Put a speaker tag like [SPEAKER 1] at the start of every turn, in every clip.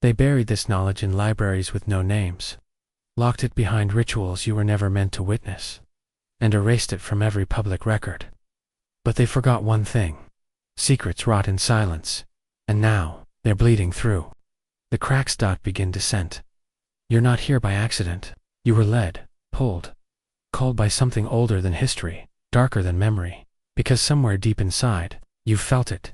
[SPEAKER 1] They buried this knowledge in libraries with no names, locked it behind rituals you were never meant to witness, and erased it from every public record. But they forgot one thing. Secrets rot in silence, and now they're bleeding through. The cracks begin descent. You're not here by accident. You were led, pulled, called by something older than history, darker than memory, because somewhere deep inside, you felt it.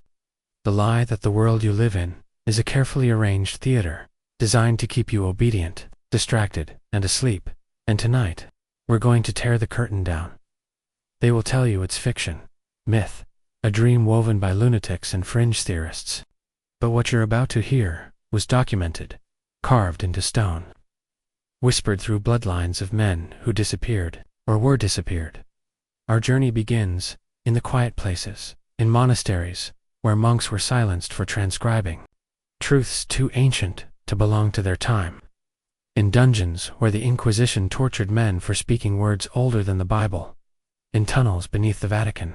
[SPEAKER 1] The lie that the world you live in is a carefully arranged theater, designed to keep you obedient, distracted, and asleep. And tonight, we're going to tear the curtain down. They will tell you it's fiction, myth, a dream woven by lunatics and fringe theorists. But what you're about to hear was documented, carved into stone, whispered through bloodlines of men who disappeared, or were disappeared. Our journey begins in the quiet places, in monasteries, where monks were silenced for transcribing truths too ancient to belong to their time, in dungeons where the Inquisition tortured men for speaking words older than the Bible, in tunnels beneath the Vatican,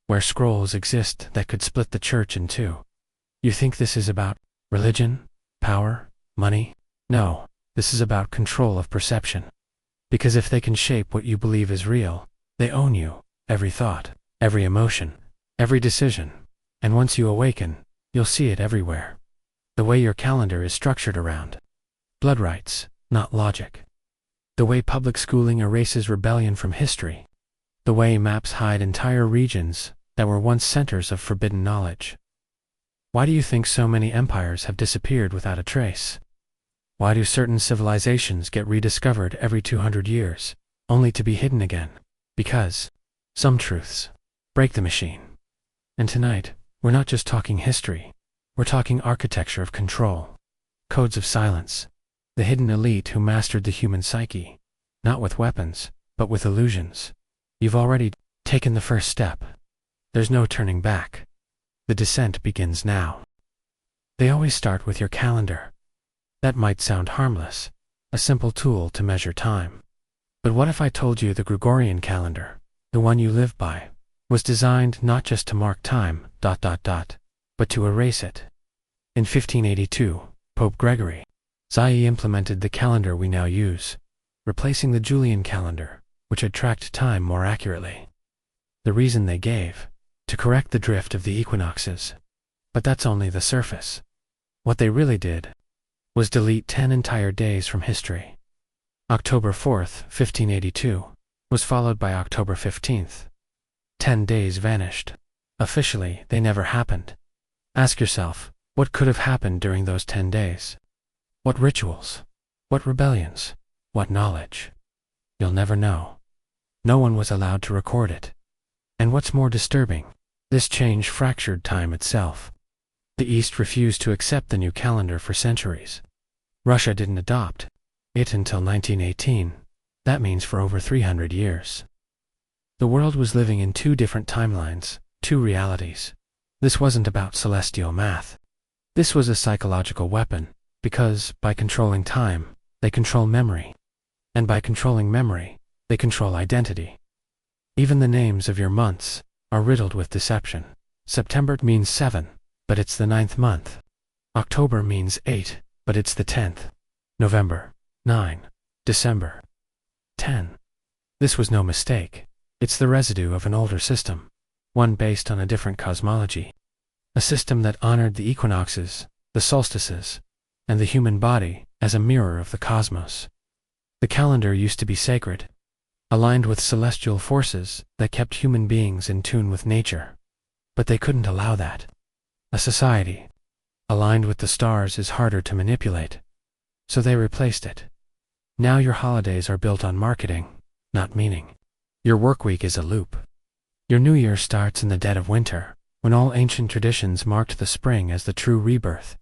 [SPEAKER 1] where scrolls exist that could split the church in two. You think this is about religion, power, money? No, this is about control of perception. Because if they can shape what you believe is real, they own you, every thought, every emotion, every decision. And once you awaken, you'll see it everywhere. The way your calendar is structured around blood rights, not logic. The way public schooling erases rebellion from history. The way maps hide entire regions that were once centers of forbidden knowledge. Why do you think so many empires have disappeared without a trace? Why do certain civilizations get rediscovered every 200 years, only to be hidden again? Because some truths break the machine. And tonight, we're not just talking history. We're talking architecture of control, codes of silence, the hidden elite who mastered the human psyche, not with weapons, but with illusions. You've already taken the first step. There's no turning back. The descent begins now. They always start with your calendar. That might sound harmless, a simple tool to measure time. But what if I told you the Gregorian calendar, the one you live by, was designed not just to mark time, but to erase it? In 1582, Pope Gregory XI implemented the calendar we now use, replacing the Julian calendar, which had tracked time more accurately. The reason they gave: to correct the drift of the equinoxes. But that's only the surface. What they really did was delete 10 entire days from history. October 4th, 1582, was followed by October 15th. 10 days vanished. Officially, they never happened. Ask yourself, what could have happened during those 10 days? What rituals? What rebellions? What knowledge? You'll never know. No one was allowed to record it. And what's more disturbing, this change fractured time itself. The East refused to accept the new calendar for centuries. Russia didn't adopt it until 1918. That means for over 300 years. The world was living in two different timelines, two realities. This wasn't about celestial math. This was a psychological weapon, because, by controlling time, they control memory. And by controlling memory, they control identity. Even the names of your months are riddled with deception. September means 7, but it's the 9th month. October means 8, but it's the 10th. November, 9. December, 10. This was no mistake. It's the residue of an older system, one based on a different cosmology. A system that honored the equinoxes, the solstices, and the human body as a mirror of the cosmos. The calendar used to be sacred, aligned with celestial forces that kept human beings in tune with nature. But they couldn't allow that. A society aligned with the stars is harder to manipulate, so they replaced it. Now your holidays are built on marketing, not meaning. Your workweek is a loop. Your new year starts in the dead of winter, when all ancient traditions marked the spring as the true rebirth.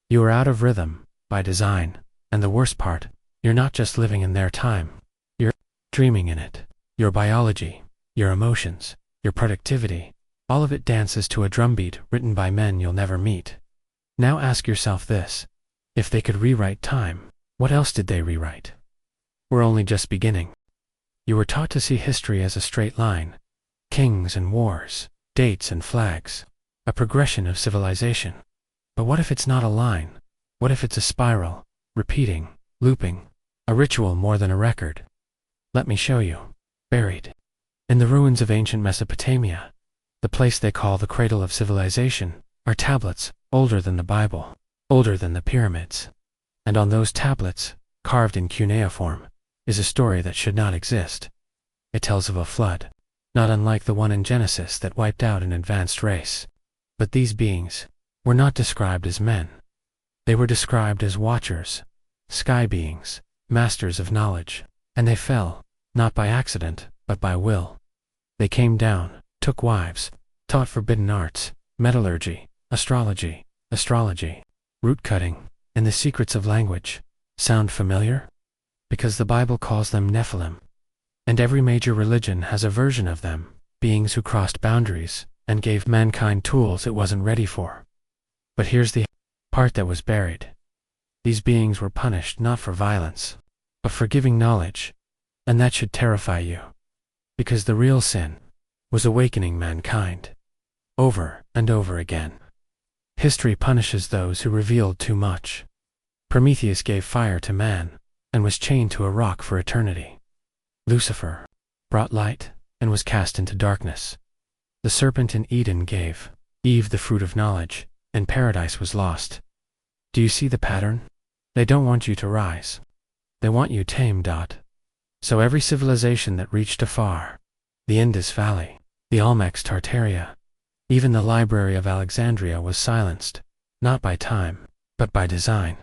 [SPEAKER 1] You are out of rhythm, by design, and the worst part, you're not just living in their time. You're dreaming in it. Your biology, your emotions, your productivity, all of it dances to a drumbeat written by men you'll never meet. Now ask yourself this: if they could rewrite time, what else did they rewrite? We're only just beginning. You were taught to see history as a straight line, kings and wars, dates and flags, a progression of civilization. But what if it's not a line, What if it's a spiral, repeating, looping, a ritual more than a record? Let me show you. Buried in the ruins of ancient Mesopotamia, the place they call the cradle of civilization, are tablets older than the Bible, older than the pyramids. And on those tablets, carved in cuneiform, is a story that should not exist. It tells of a flood, not unlike the one in Genesis that wiped out an advanced race. But these beings were not described as men. They were described as watchers, sky beings, masters of knowledge, and they fell, not by accident, but by will. They came down, took wives, taught forbidden arts, metallurgy, astrology, root cutting, and the secrets of language. Sound familiar? Because the Bible calls them Nephilim. And every major religion has a version of them, beings who crossed boundaries and gave mankind tools it wasn't ready for. But here's the part that was buried. These beings were punished not for violence, but for giving knowledge, and that should terrify you. Because the real sin was awakening mankind. Over and over again. History punishes those who revealed too much. Prometheus gave fire to man, and was chained to a rock for eternity. Lucifer brought light, and was cast into darkness. The serpent in Eden gave Eve the fruit of knowledge, and paradise was lost. Do you see the pattern? They don't want you to rise. They want you tame. So every civilization that reached afar, the Indus Valley, the Olmecs Tartaria, even the Library of Alexandria was silenced, not by time, but by design.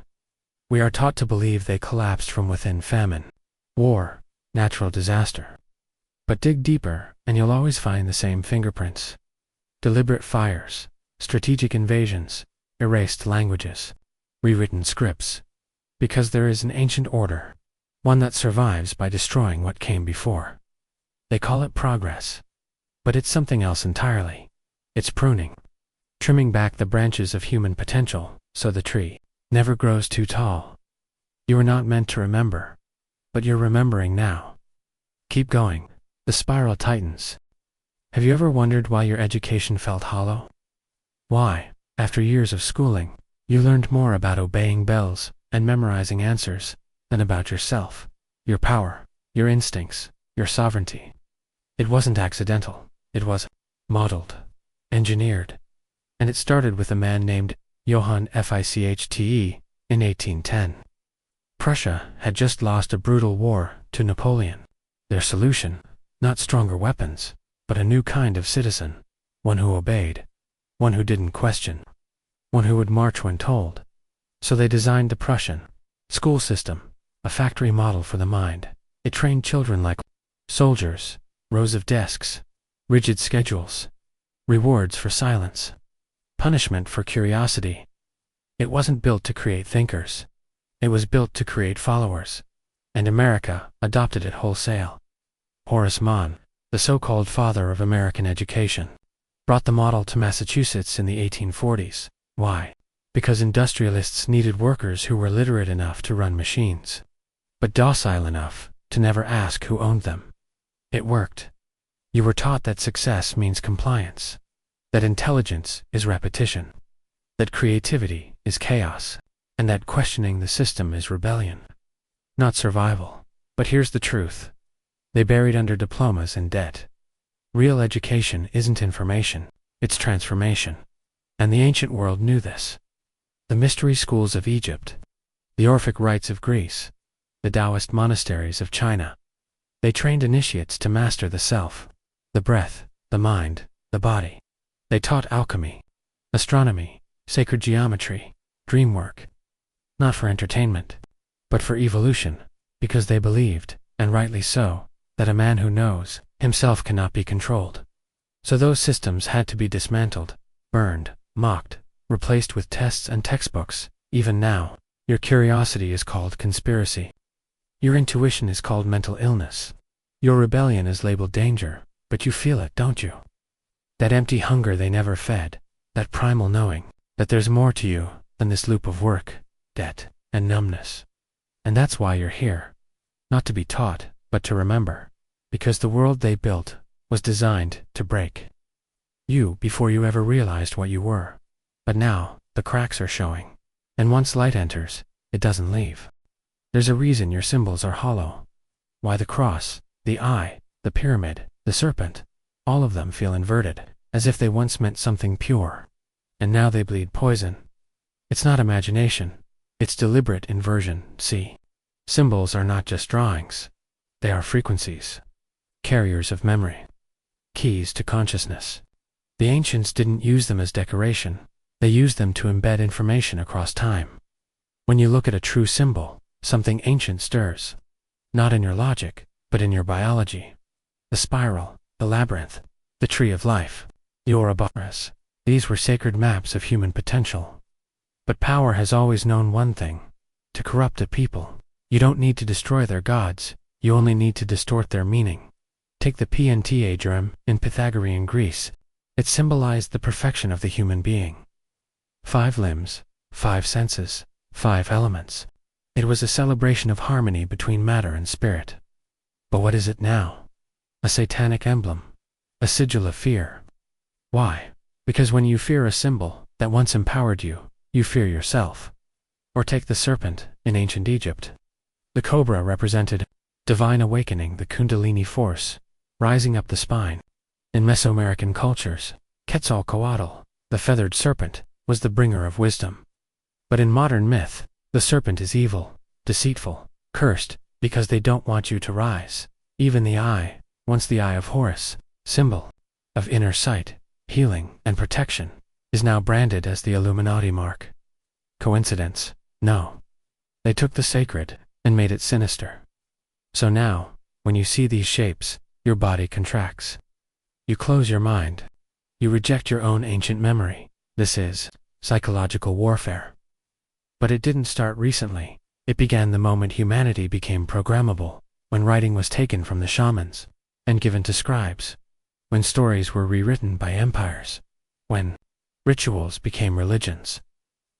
[SPEAKER 1] We are taught to believe they collapsed from within famine, war, natural disaster. But dig deeper, and you'll always find the same fingerprints. Deliberate fires, strategic invasions, erased languages, rewritten scripts. Because there is an ancient order, one that survives by destroying what came before. They call it progress. But it's something else entirely. It's pruning. Trimming back the branches of human potential, so the tree never grows too tall. You were not meant to remember, but you're remembering now. Keep going. The spiral tightens. Have you ever wondered why your education felt hollow? Why, after years of schooling, you learned more about obeying bells and memorizing answers than about yourself, your power, your instincts, your sovereignty? It wasn't accidental. It was modeled, engineered. And it started with a man named Johann Fichte in 1810. Prussia had just lost a brutal war to Napoleon. Their solution, not stronger weapons, but a new kind of citizen, one who obeyed, one who didn't question, one who would march when told. So they designed the Prussian school system, a factory model for the mind. It trained children like soldiers, rows of desks, rigid schedules, rewards for silence, punishment for curiosity. It wasn't built to create thinkers. It was built to create followers. And America adopted it wholesale. Horace Mann, the so-called father of American education, brought the model to Massachusetts in the 1840s. Why? Because industrialists needed workers who were literate enough to run machines, but docile enough to never ask who owned them. It worked. You were taught that success means compliance, that intelligence is repetition, that creativity is chaos, and that questioning the system is rebellion, not survival. But here's the truth. They buried under diplomas and debt. Real education isn't information, it's transformation. And the ancient world knew this. The mystery schools of Egypt, the Orphic rites of Greece, the Taoist monasteries of China. They trained initiates to master the self, the breath, the mind, the body. They taught alchemy, astronomy, sacred geometry, dream work. Not for entertainment, but for evolution, because they believed, and rightly so, that a man who knows himself cannot be controlled. So those systems had to be dismantled, burned, mocked, replaced with tests and textbooks. Even now, your curiosity is called conspiracy. Your intuition is called mental illness. Your rebellion is labeled danger, but you feel it, don't you? That empty hunger they never fed, that primal knowing that there's more to you than this loop of work, debt, and numbness. And that's why you're here. Not to be taught, but to remember. Because the world they built was designed to break you before you ever realized what you were. But now, the cracks are showing. And once light enters, it doesn't leave. There's a reason your symbols are hollow. Why the cross, the eye, the pyramid, the serpent, all of them feel inverted, as if they once meant something pure. And now they bleed poison. It's not imagination. It's deliberate inversion, see? Symbols are not just drawings. They are frequencies. Carriers of memory. Keys to consciousness. The ancients didn't use them as decoration. They used them to embed information across time. When you look at a true symbol, something ancient stirs. Not in your logic, but in your biology. The spiral, the labyrinth, the tree of life, the Ouroboros. These were sacred maps of human potential. But power has always known one thing: to corrupt a people. You don't need to destroy their gods, you only need to distort their meaning. Take the pentagram in Pythagorean Greece. It symbolized the perfection of the human being. 5 limbs, 5 senses, 5 elements. It was a celebration of harmony between matter and spirit. But what is it now? A satanic emblem. A sigil of fear. Why? Because when you fear a symbol that once empowered you, you fear yourself. Or take the serpent in ancient Egypt. The cobra represented divine awakening, the kundalini force, rising up the spine. In Mesoamerican cultures, Quetzalcoatl, the feathered serpent, was the bringer of wisdom. But in modern myth, the serpent is evil, deceitful, cursed, because they don't want you to rise. Even the eye, once the eye of Horus, symbol of inner sight, healing, and protection, is now branded as the Illuminati mark. Coincidence? No. They took the sacred and made it sinister. So now, when you see these shapes, your body contracts. You close your mind. You reject your own ancient memory. This is psychological warfare. But it didn't start recently. It began the moment humanity became programmable, when writing was taken from the shamans and given to scribes, when stories were rewritten by empires, when rituals became religions.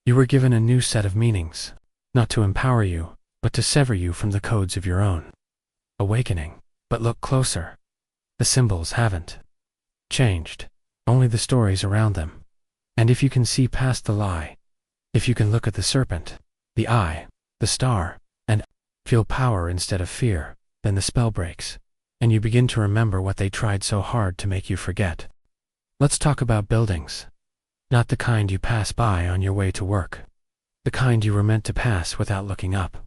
[SPEAKER 1] You were given a new set of meanings, not to empower you, but to sever you from the codes of your own awakening. But look closer. The symbols haven't changed, only the stories around them. And if you can see past the lie, if you can look at the serpent, the eye, the star, and feel power instead of fear, then the spell breaks, and you begin to remember what they tried so hard to make you forget. Let's talk about buildings. Not the kind you pass by on your way to work. The kind you were meant to pass without looking up.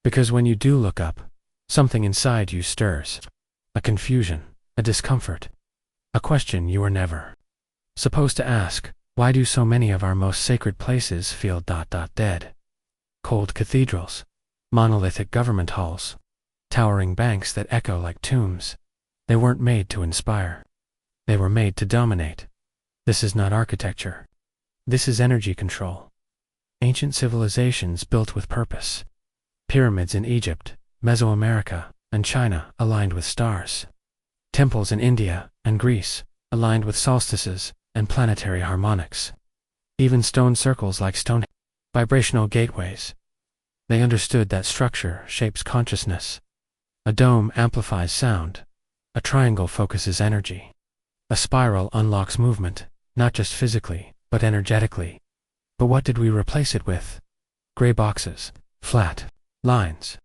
[SPEAKER 1] Because when you do look up, something inside you stirs. A confusion, a discomfort, a question you were never supposed to ask. Why do so many of our most sacred places feel dead? Cold cathedrals, monolithic government halls, towering banks that echo like tombs. They weren't made to inspire. They were made to dominate. This is not architecture. This is energy control. Ancient civilizations built with purpose. Pyramids in Egypt, Mesoamerica, and China aligned with stars. Temples in India and Greece aligned with solstices and planetary harmonics. Even stone circles like Stonehenge, vibrational gateways. They understood that structure shapes consciousness. A dome amplifies sound. A triangle focuses energy. A spiral unlocks movement, not just physically, but energetically. But what did we replace it with? Gray boxes, flat lines,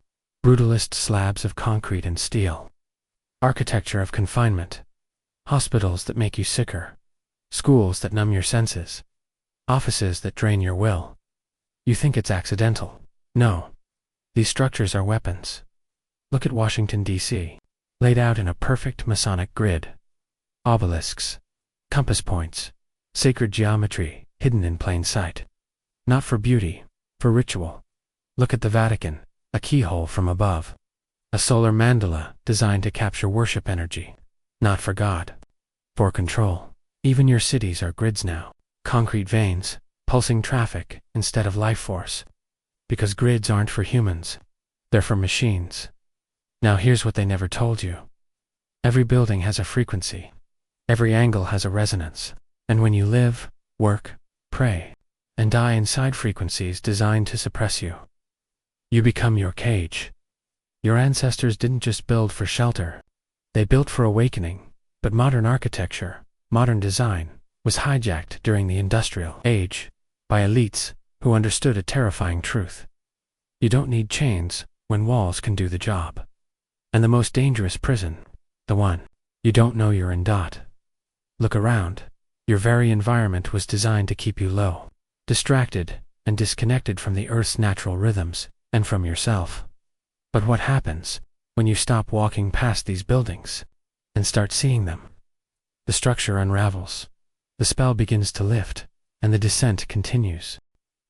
[SPEAKER 1] brutalist slabs of concrete and steel. Architecture of confinement. Hospitals that make you sicker. Schools that numb your senses. Offices that drain your will. You think it's accidental. No. These structures are weapons. Look at Washington, D.C., laid out in a perfect Masonic grid. Obelisks, compass points, sacred geometry hidden in plain sight. Not for beauty, for ritual. Look at the Vatican, a keyhole from above. A solar mandala designed to capture worship energy. Not for God. For control. Even your cities are grids now. Concrete veins, pulsing traffic instead of life force. Because grids aren't for humans. They're for machines. Now here's what they never told you. Every building has a frequency. Every angle has a resonance. And when you live, work, pray, and die inside frequencies designed to suppress you, you become your cage. Your ancestors didn't just build for shelter. They built for awakening. But modern architecture, modern design, was hijacked during the industrial age by elites who understood a terrifying truth. You don't need chains when walls can do the job. And the most dangerous prison, the one you don't know you're in. Look around. Your very environment was designed to keep you low, distracted, and disconnected from the Earth's natural rhythms, and from yourself. But what happens when you stop walking past these buildings and start seeing them? The structure unravels. The spell begins to lift, and the descent continues.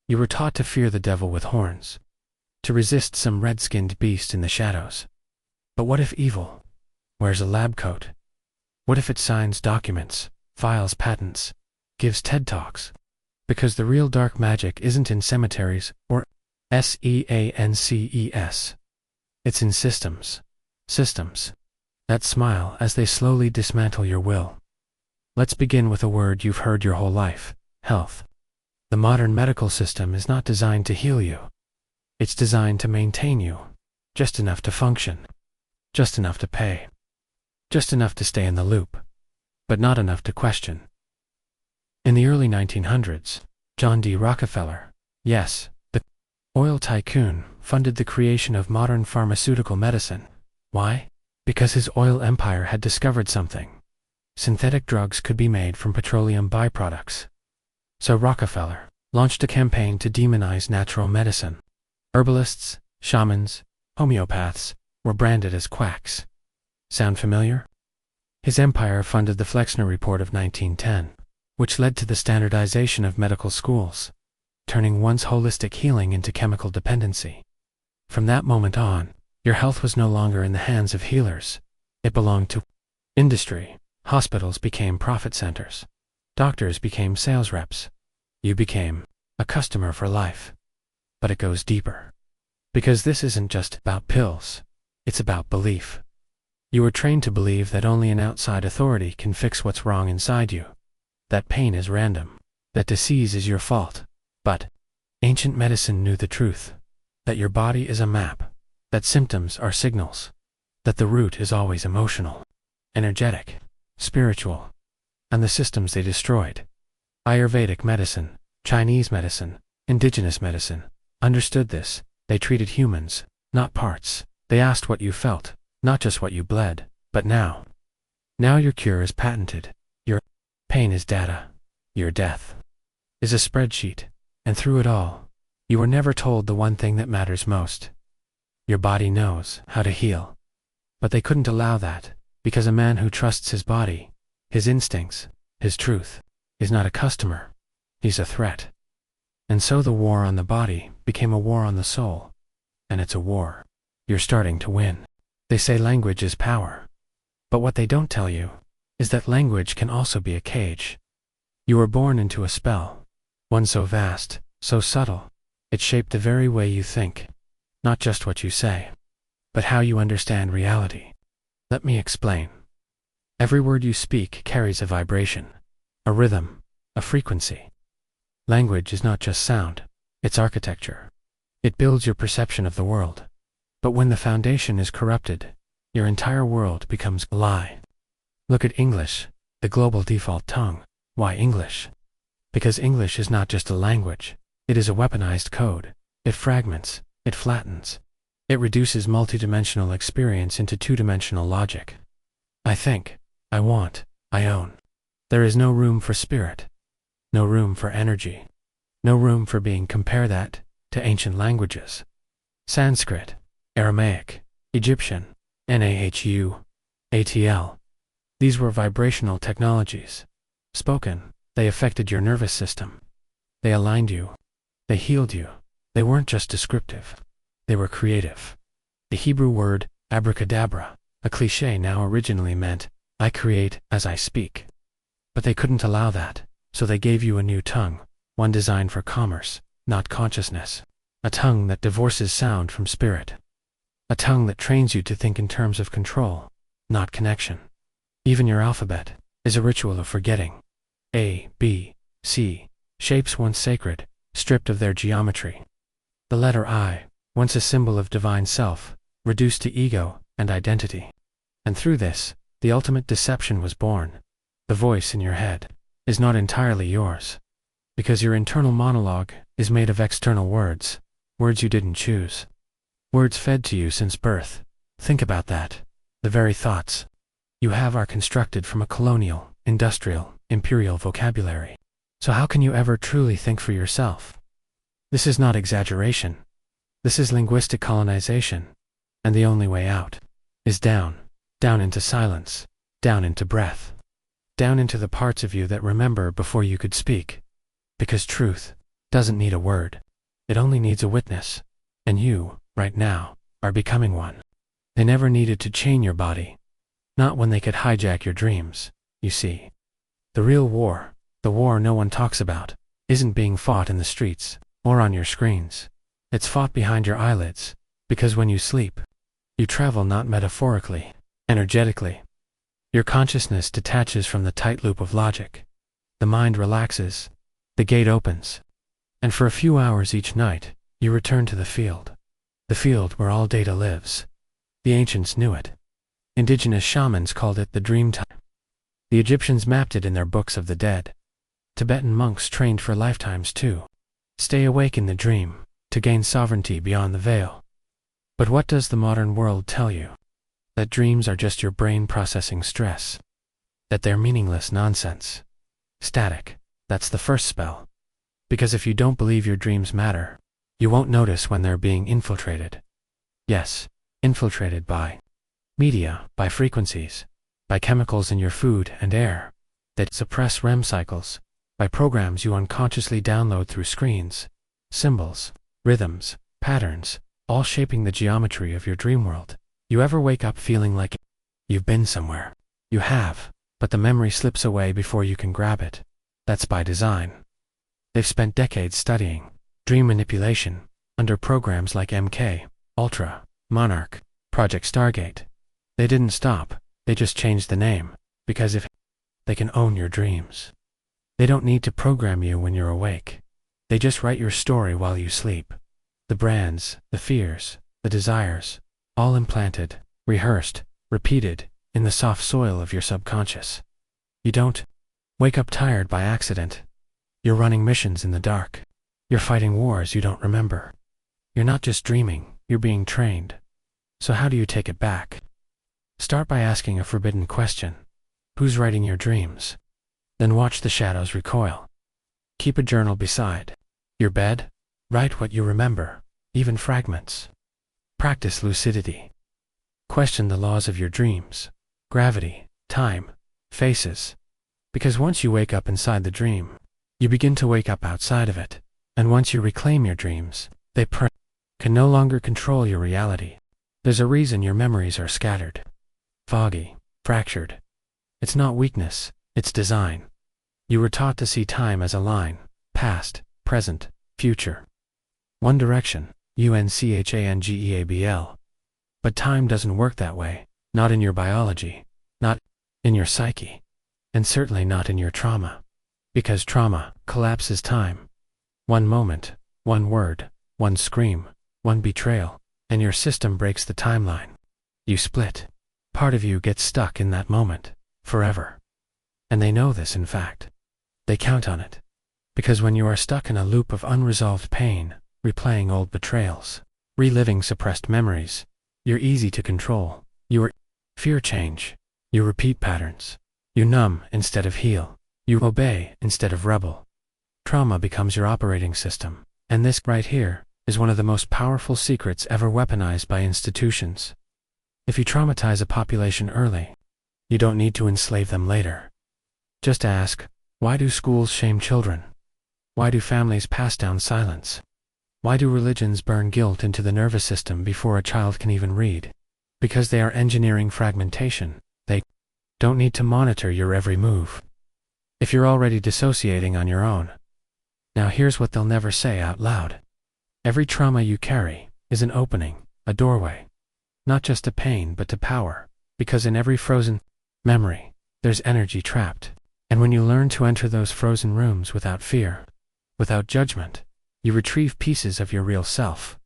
[SPEAKER 1] You were taught to fear the devil with horns, to resist some red-skinned beast in the shadows. But what if evil wears a lab coat? What if it signs documents, files patents, gives TED Talks? Because the real dark magic isn't in cemeteries or SEANCES. It's in systems. Systems that smile as they slowly dismantle your will. Let's begin with a word you've heard your whole life: health. The modern medical system is not designed to heal you. It's designed to maintain you, just enough to function, just enough to pay, just enough to stay in the loop, but not enough to question. In the early 1900s, John D. Rockefeller, yes, the oil tycoon, funded the creation of modern pharmaceutical medicine. Why? Because his oil empire had discovered something. Synthetic drugs could be made from petroleum byproducts. So Rockefeller launched a campaign to demonize natural medicine. Herbalists, shamans, homeopaths were branded as quacks. Sound familiar? His empire funded the Flexner Report of 1910, which led to the standardization of medical schools, turning one's holistic healing into chemical dependency. From that moment on, your health was no longer in the hands of healers. It belonged to industry. Hospitals became profit centers. Doctors became sales reps. You became a customer for life. But it goes deeper. Because this isn't just about pills. It's about belief. You were trained to believe that only an outside authority can fix what's wrong inside you. That pain is random. That disease is your fault. But ancient medicine knew the truth. That your body is a map. That symptoms are signals. That the root is always emotional, energetic, spiritual. And the systems they destroyed. Ayurvedic medicine, Chinese medicine, indigenous medicine, understood this. They treated humans, not parts. They asked what you felt, not just what you bled. But now your cure is patented. Your pain is data. Your death is a spreadsheet. And through it all, you were never told the one thing that matters most. Your body knows how to heal. But they couldn't allow that, because a man who trusts his body, his instincts, his truth, is not a customer. He's a threat. And so the war on the body became a war on the soul. And it's a war you're starting to win. They say language is power. But what they don't tell you is that language can also be a cage. You were born into a spell, one so vast, so subtle, it shaped the very way you think. Not just what you say, but how you understand reality. Let me explain. Every word you speak carries a vibration, a rhythm, a frequency. Language is not just sound, it's architecture. It builds your perception of the world. But when the foundation is corrupted, your entire world becomes a lie. Look at English, the global default tongue. Why English? Because English is not just a language, it is a weaponized code. It fragments, it flattens. It reduces multidimensional experience into two-dimensional logic. I think, I want, I own. There is no room for spirit. No room for energy. No room for being. Compare that to ancient languages. Sanskrit, Aramaic, Egyptian, Nahu, ATL. These were vibrational technologies. Spoken, they affected your nervous system. They aligned you. They healed you. They weren't just descriptive. They were creative. The Hebrew word, abracadabra, a cliché now, originally meant, I create as I speak. But they couldn't allow that, so they gave you a new tongue, one designed for commerce, not consciousness. A tongue that divorces sound from spirit. A tongue that trains you to think in terms of control, not connection. Even your alphabet is a ritual of forgetting. A, B, C, shapes once sacred, stripped of their geometry. The letter I, once a symbol of divine self, reduced to ego and identity. And through this, the ultimate deception was born. The voice in your head is not entirely yours. Because your internal monologue is made of external words, words you didn't choose. Words fed to you since birth. Think about that. The very thoughts you have are constructed from a colonial, industrial, imperial vocabulary. So how can you ever truly think for yourself? This is not exaggeration. This is linguistic colonization. And the only way out is down, down into silence, down into breath, down into the parts of you that remember before you could speak. Because truth doesn't need a word. It only needs a witness. And you, right now, are becoming one. They never needed to chain your body. Not when they could hijack your dreams, you see. The real war, the war no one talks about, isn't being fought in the streets or on your screens. It's fought behind your eyelids, because when you sleep, you travel not metaphorically, energetically. Your consciousness detaches from the tight loop of logic. The mind relaxes, the gate opens, and for a few hours each night, you return to the field where all data lives. The ancients knew it. Indigenous shamans called it the dream time. The Egyptians mapped it in their books of the dead. Tibetan monks trained for lifetimes too. Stay awake in the dream, to gain sovereignty beyond the veil. But what does the modern world tell you? That dreams are just your brain processing stress. That they're meaningless nonsense. Static, that's the first spell. Because if you don't believe your dreams matter, you won't notice when they're being infiltrated. Yes, infiltrated by media, by frequencies, by chemicals in your food and air that suppress REM cycles, by programs you unconsciously download through screens, symbols, rhythms, patterns, all shaping the geometry of your dream world. You ever wake up feeling like you've been somewhere? You have, but the memory slips away before you can grab it. That's by design. They've spent decades studying dream manipulation under programs like MK, Ultra, Monarch, Project Stargate. They didn't stop, they just changed the name, because if they can own your dreams. They don't need to program you when you're awake. They just write your story while you sleep. The brands, the fears, the desires, all implanted, rehearsed, repeated, in the soft soil of your subconscious. You don't wake up tired by accident. You're running missions in the dark. You're fighting wars you don't remember. You're not just dreaming, you're being trained. So how do you take it back? Start by asking a forbidden question. Who's writing your dreams? Then watch the shadows recoil. Keep a journal beside your bed. Write what you remember, even fragments. Practice lucidity. Question the laws of your dreams, gravity, time, faces. Because once you wake up inside the dream, you begin to wake up outside of it. And once you reclaim your dreams, they can no longer control your reality. There's a reason your memories are scattered, foggy, fractured. It's not weakness, it's design. You were taught to see time as a line, past, present, future. One direction, UNCHANGEABL. But time doesn't work that way, not in your biology, not in your psyche, and certainly not in your trauma. Because trauma collapses time. One moment, one word, one scream, one betrayal, and your system breaks the timeline. You split. Part of you gets stuck in that moment, forever. And they know this, in fact. They count on it. Because when you are stuck in a loop of unresolved pain, replaying old betrayals, reliving suppressed memories, you're easy to control. You fear change. You repeat patterns. You numb instead of heal. You obey instead of rebel. Trauma becomes your operating system. And this right here is one of the most powerful secrets ever weaponized by institutions. If you traumatize a population early, you don't need to enslave them later. Just ask, why do schools shame children? Why do families pass down silence? Why do religions burn guilt into the nervous system before a child can even read? Because they are engineering fragmentation. They don't need to monitor your every move. If you're already dissociating on your own. Now here's what they'll never say out loud. Every trauma you carry is an opening, a doorway. Not just to pain but to power, because in every frozen memory, there's energy trapped. And when you learn to enter those frozen rooms without fear, without judgment, you retrieve pieces of your real self.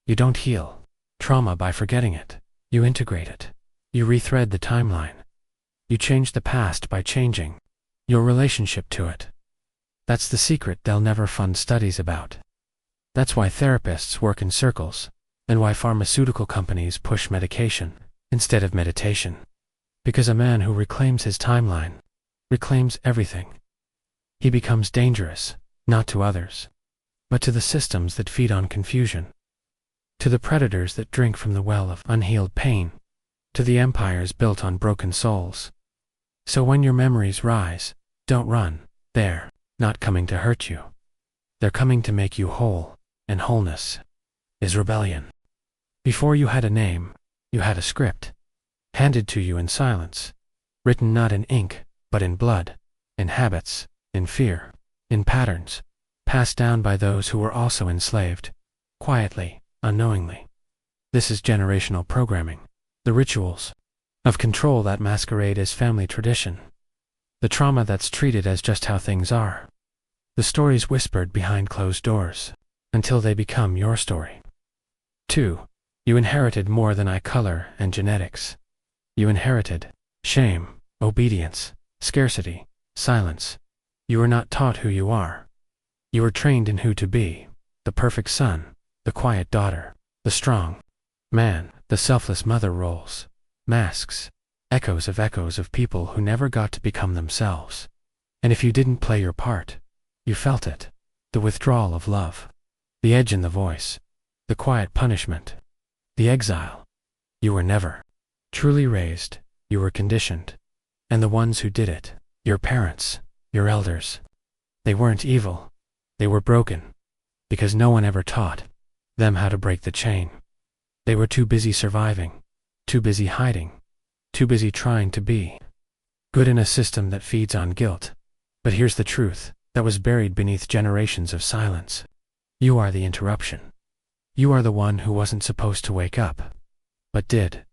[SPEAKER 1] You don't heal trauma by forgetting it. You integrate it. You rethread the timeline. You change the past by changing your relationship to it. That's the secret they'll never fund studies about. That's why therapists work in circles, and why pharmaceutical companies push medication instead of meditation. Because a man who reclaims his timeline reclaims everything. He becomes dangerous, not to others, but to the systems that feed on confusion, to the predators that drink from the well of unhealed pain, to the empires built on broken souls. So when your memories rise, don't run. They're not coming to hurt you. They're coming to make you whole, and wholeness is rebellion. Before you had a name, you had a script, handed to you in silence, written not in ink, but in blood, in habits, in fear, in patterns, passed down by those who were also enslaved, quietly, unknowingly. This is generational programming, the rituals of control that masquerade as family tradition, the trauma that's treated as just how things are, the stories whispered behind closed doors, until they become your story. 2. You inherited more than eye color and genetics. You inherited shame, obedience, scarcity, silence. You were not taught who you are. You were trained in who to be: the perfect son, the quiet daughter, the strong man, the selfless mother roles, masks, echoes of people who never got to become themselves. And if you didn't play your part, you felt it: the withdrawal of love, the edge in the voice, the quiet punishment, the exile. You were never truly raised, you were conditioned. And the ones who did it, your parents, your elders, they weren't evil, they were broken, because no one ever taught them how to break the chain. They were too busy surviving, too busy hiding, too busy trying to be good in a system that feeds on guilt. But here's the truth that was buried beneath generations of silence. You are the interruption. You are the one who wasn't supposed to wake up, but did.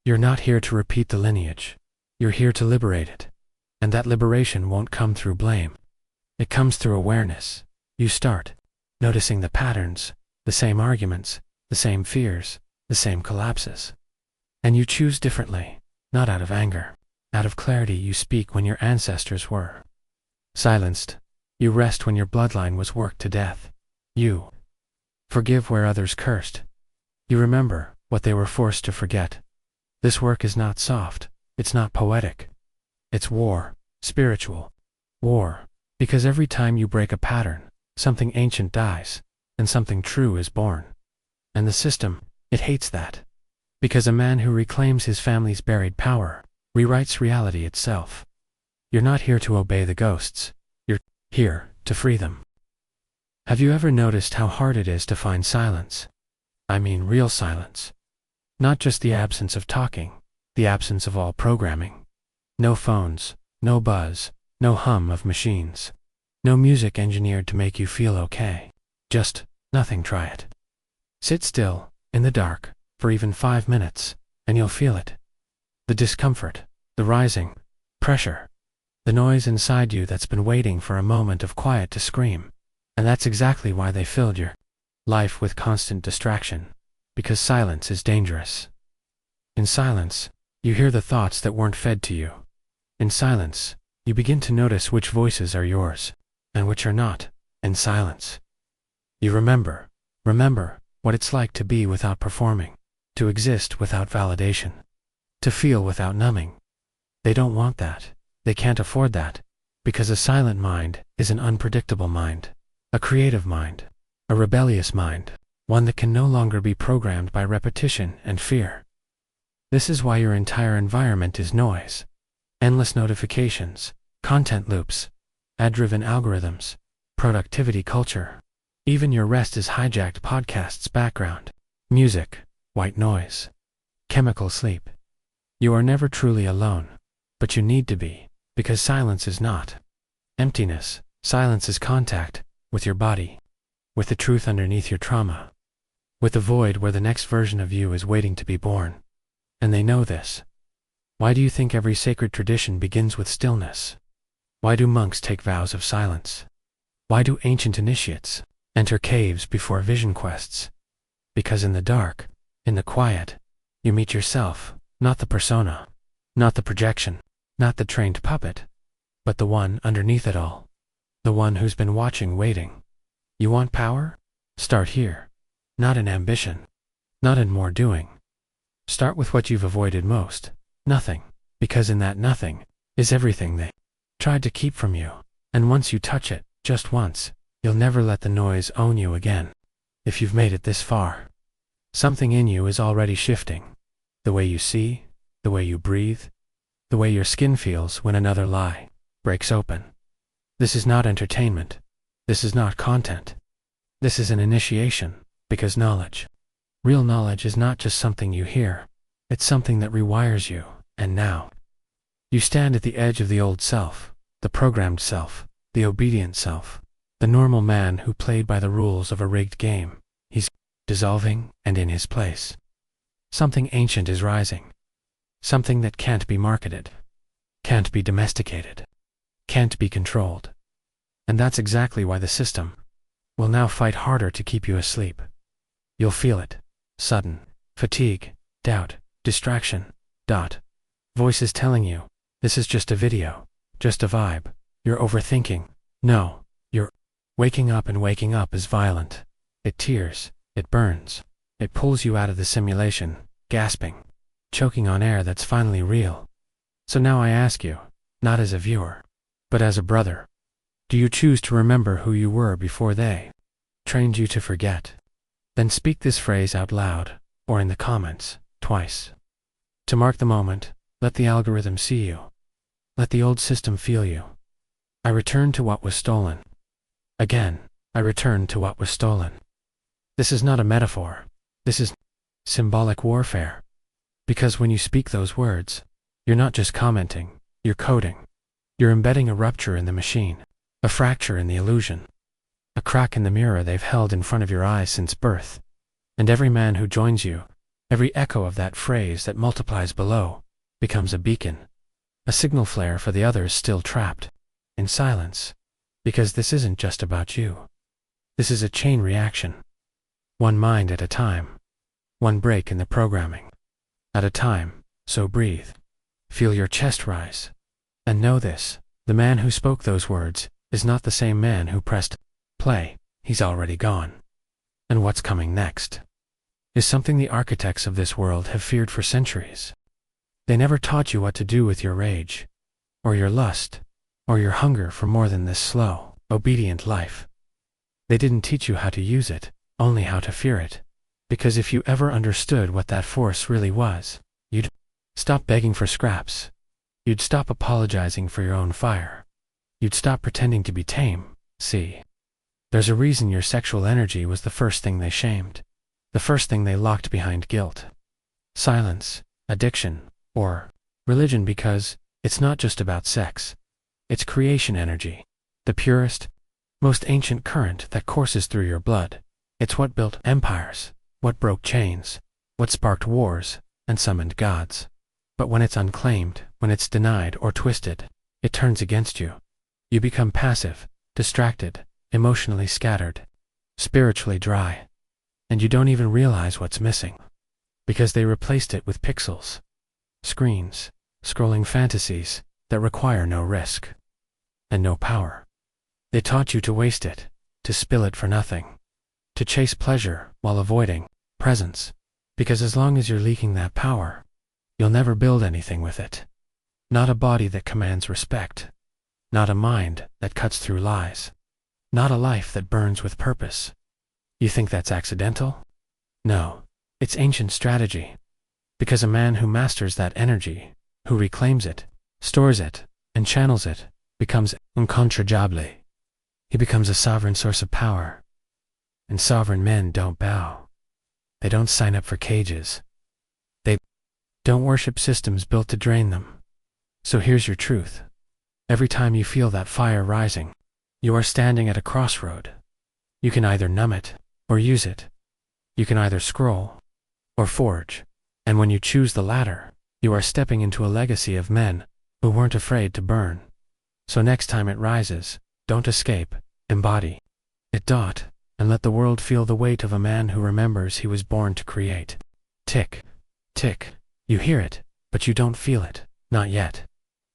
[SPEAKER 1] You're not here to repeat the lineage. You're here to liberate it. And that liberation won't come through blame. It comes through awareness. You start noticing the patterns, the same arguments, the same fears, the same collapses. And you choose differently, not out of anger. Out of clarity you speak when your ancestors were silenced. You rest when your bloodline was worked to death. You forgive where others cursed. You remember what they were forced to forget. This work is not soft. It's not poetic. It's war, spiritual war, because every time you break a pattern, something ancient dies, and something true is born. And the system, it hates that. Because a man who reclaims his family's buried power rewrites reality itself. You're not here to obey the ghosts. You're here to free them. Have you ever noticed how hard it is to find silence? I mean real silence. Not just the absence of talking, the absence of all programming. No phones, no buzz, no hum of machines. No music engineered to make you feel okay. Just nothing. Try it. Sit still, in the dark, for even 5 minutes, and you'll feel it. The discomfort, the rising pressure, the noise inside you that's been waiting for a moment of quiet to scream. And that's exactly why they filled your life with constant distraction. Because silence is dangerous. In silence, you hear the thoughts that weren't fed to you. In silence, you begin to notice which voices are yours, and which are not. In silence, you remember what it's like to be without performing, to exist without validation, to feel without numbing. They don't want that. They can't afford that, because a silent mind is an unpredictable mind, a creative mind, a rebellious mind, one that can no longer be programmed by repetition and fear. This is why your entire environment is noise. Endless notifications, content loops, ad-driven algorithms, productivity culture. Even your rest is hijacked podcasts, background music, white noise, chemical sleep. You are never truly alone, but you need to be, because silence is not emptiness. Silence is contact with your body, with the truth underneath your trauma, with the void where the next version of you is waiting to be born. And they know this. Why do you think every sacred tradition begins with stillness? Why do monks take vows of silence? Why do ancient initiates enter caves before vision quests? Because in the dark, in the quiet, you meet yourself, not the persona, not the projection, not the trained puppet, but the one underneath it all. the one who's been watching, waiting. You want power? Start here. Not in ambition. Not in more doing. Start with what you've avoided most. Nothing. Because in that nothing is everything they tried to keep from you. And once you touch it, just once, you'll never let the noise own you again. If you've made it this far, something in you is already shifting. The way you see, the way you breathe, the way your skin feels when another lie breaks open. This is not entertainment. This is not content. This is an initiation, because knowledge, real knowledge, is not just something you hear. It's something that rewires you, and now you stand at the edge of the old self, the programmed self, the obedient self, the normal man who played by the rules of a rigged game. He's dissolving, and in his place, something ancient is rising. Something that can't be marketed, can't be domesticated, can't be controlled. And that's exactly why the system will now fight harder to keep you asleep. You'll feel it. Sudden fatigue, doubt, distraction. Voices telling you, this is just a video, just a vibe. You're overthinking. No, you're waking up, and waking up is violent. It tears, it burns, it pulls you out of the simulation, gasping, choking on air that's finally real. So now I ask you, not as a viewer, but as a brother, do you choose to remember who you were before they trained you to forget? Then speak this phrase out loud, or in the comments, twice. To mark the moment, let the algorithm see you. Let the old system feel you. I return to what was stolen. Again, I return to what was stolen. This is not a metaphor. This is symbolic warfare. Because when you speak those words, you're not just commenting, you're coding. You're embedding a rupture in the machine, a fracture in the illusion, a crack in the mirror they've held in front of your eyes since birth. And every man who joins you, every echo of that phrase that multiplies below, becomes a beacon, a signal flare for the others still trapped in silence. Because this isn't just about you. This is a chain reaction. One mind at a time. One break in the programming at a time. So breathe. Feel your chest rise. And know this, the man who spoke those words is not the same man who pressed play. He's already gone. And what's coming next is something the architects of this world have feared for centuries. They never taught you what to do with your rage, or your lust, or your hunger for more than this slow, obedient life. They didn't teach you how to use it, only how to fear it. Because if you ever understood what that force really was, you'd stop begging for scraps. You'd stop apologizing for your own fire. You'd stop pretending to be tame. See, there's a reason your sexual energy was the first thing they shamed, the first thing they locked behind guilt, silence, addiction, or religion, because it's not just about sex. It's creation energy, the purest, most ancient current that courses through your blood. It's what built empires, what broke chains, what sparked wars, and summoned gods. But when it's unclaimed, when it's denied or twisted, it turns against you. You become passive, distracted, emotionally scattered, spiritually dry. And you don't even realize what's missing. Because they replaced it with pixels, screens, scrolling fantasies that require no risk and no power. They taught you to waste it, to spill it for nothing, to chase pleasure while avoiding presence. Because as long as you're leaking that power, you'll never build anything with it. Not a body that commands respect. Not a mind that cuts through lies. Not a life that burns with purpose. You think that's accidental? No, it's ancient strategy. Because a man who masters that energy, who reclaims it, stores it, and channels it, becomes incontrajable. He becomes a sovereign source of power. And sovereign men don't bow. They don't sign up for cages. They don't worship systems built to drain them. So here's your truth. Every time you feel that fire rising, you are standing at a crossroad. You can either numb it, or use it. You can either scroll, or forge. And when you choose the latter, you are stepping into a legacy of men who weren't afraid to burn. So next time it rises, don't escape, embody it. And let the world feel the weight of a man who remembers he was born to create. Tick, tick. You hear it, but you don't feel it, not yet.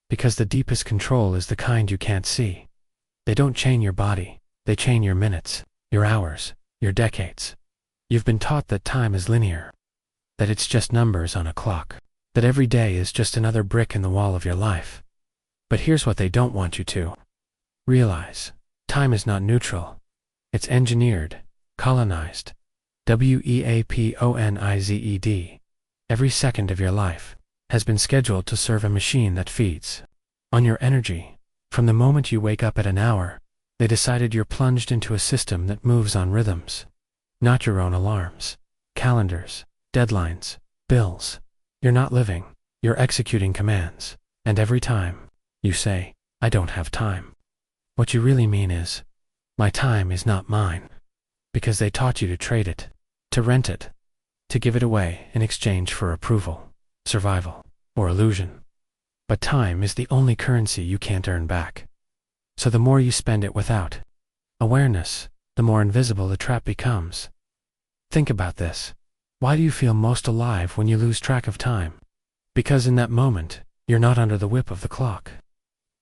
[SPEAKER 1] Because the deepest control is the kind you can't see. They don't chain your body, they chain your minutes, your hours, your decades. You've been taught that time is linear, that it's just numbers on a clock, that every day is just another brick in the wall of your life. But here's what they don't want you to realize. Time is not neutral. It's engineered, colonized. WEAPONIZED. Every second of your life has been scheduled to serve a machine that feeds on your energy. From the moment you wake up at an hour, they decided you're plunged into a system that moves on rhythms, not your own alarms, calendars, deadlines, bills. You're not living, you're executing commands. And every time you say, I don't have time, what you really mean is, my time is not mine. Because they taught you to trade it, to rent it, to give it away in exchange for approval, survival, or illusion. But time is the only currency you can't earn back. So the more you spend it without awareness, the more invisible the trap becomes. Think about this. Why do you feel most alive when you lose track of time? Because in that moment, you're not under the whip of the clock.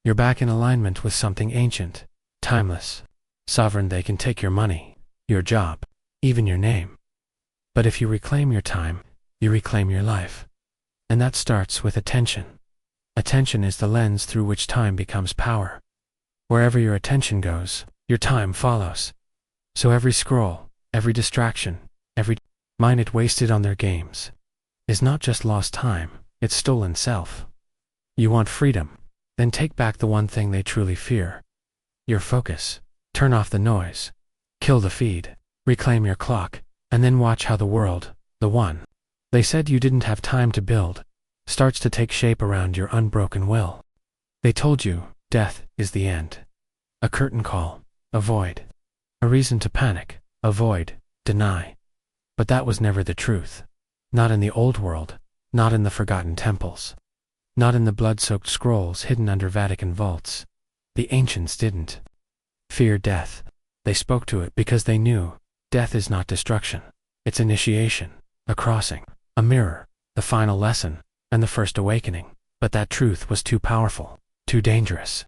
[SPEAKER 1] You're back in alignment with something ancient, timeless, sovereign. They can take your money, your job, even your name. But if you reclaim your time, you reclaim your life. And that starts with attention. Attention is the lens through which time becomes power. Wherever your attention goes, your time follows. So every scroll, every distraction, every minute wasted on their games is not just lost time, it's stolen self. You want freedom? Then take back the one thing they truly fear. Your focus. Turn off the noise. Kill the feed. Reclaim your clock. And then watch how the world, the one they said you didn't have time to build, starts to take shape around your unbroken will. They told you death is the end. A curtain call. Avoid. A reason to panic. Avoid. Deny. But that was never the truth. Not in the old world. Not in the forgotten temples. Not in the blood-soaked scrolls hidden under Vatican vaults. The ancients didn't fear death. They spoke to it because they knew death is not destruction. It's initiation, a crossing, a mirror, the final lesson, and the first awakening. But that truth was too powerful, too dangerous.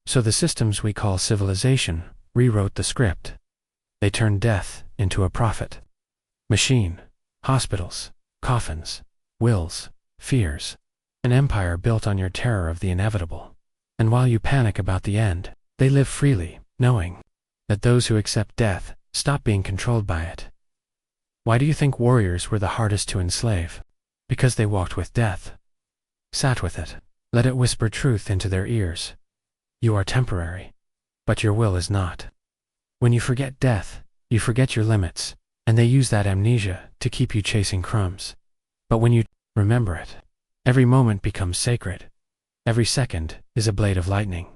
[SPEAKER 1] So the systems we call civilization rewrote the script. They turned death into a profit machine, hospitals, coffins, wills, fears, an empire built on your terror of the inevitable. And while you panic about the end, they live freely, knowing that those who accept death stop being controlled by it. Why do you think warriors were the hardest to enslave? Because they walked with death, sat with it, let it whisper truth into their ears. You are temporary, but your will is not. When you forget death, you forget your limits, and they use that amnesia to keep you chasing crumbs. But when you remember it, every moment becomes sacred. Every second is a blade of lightning.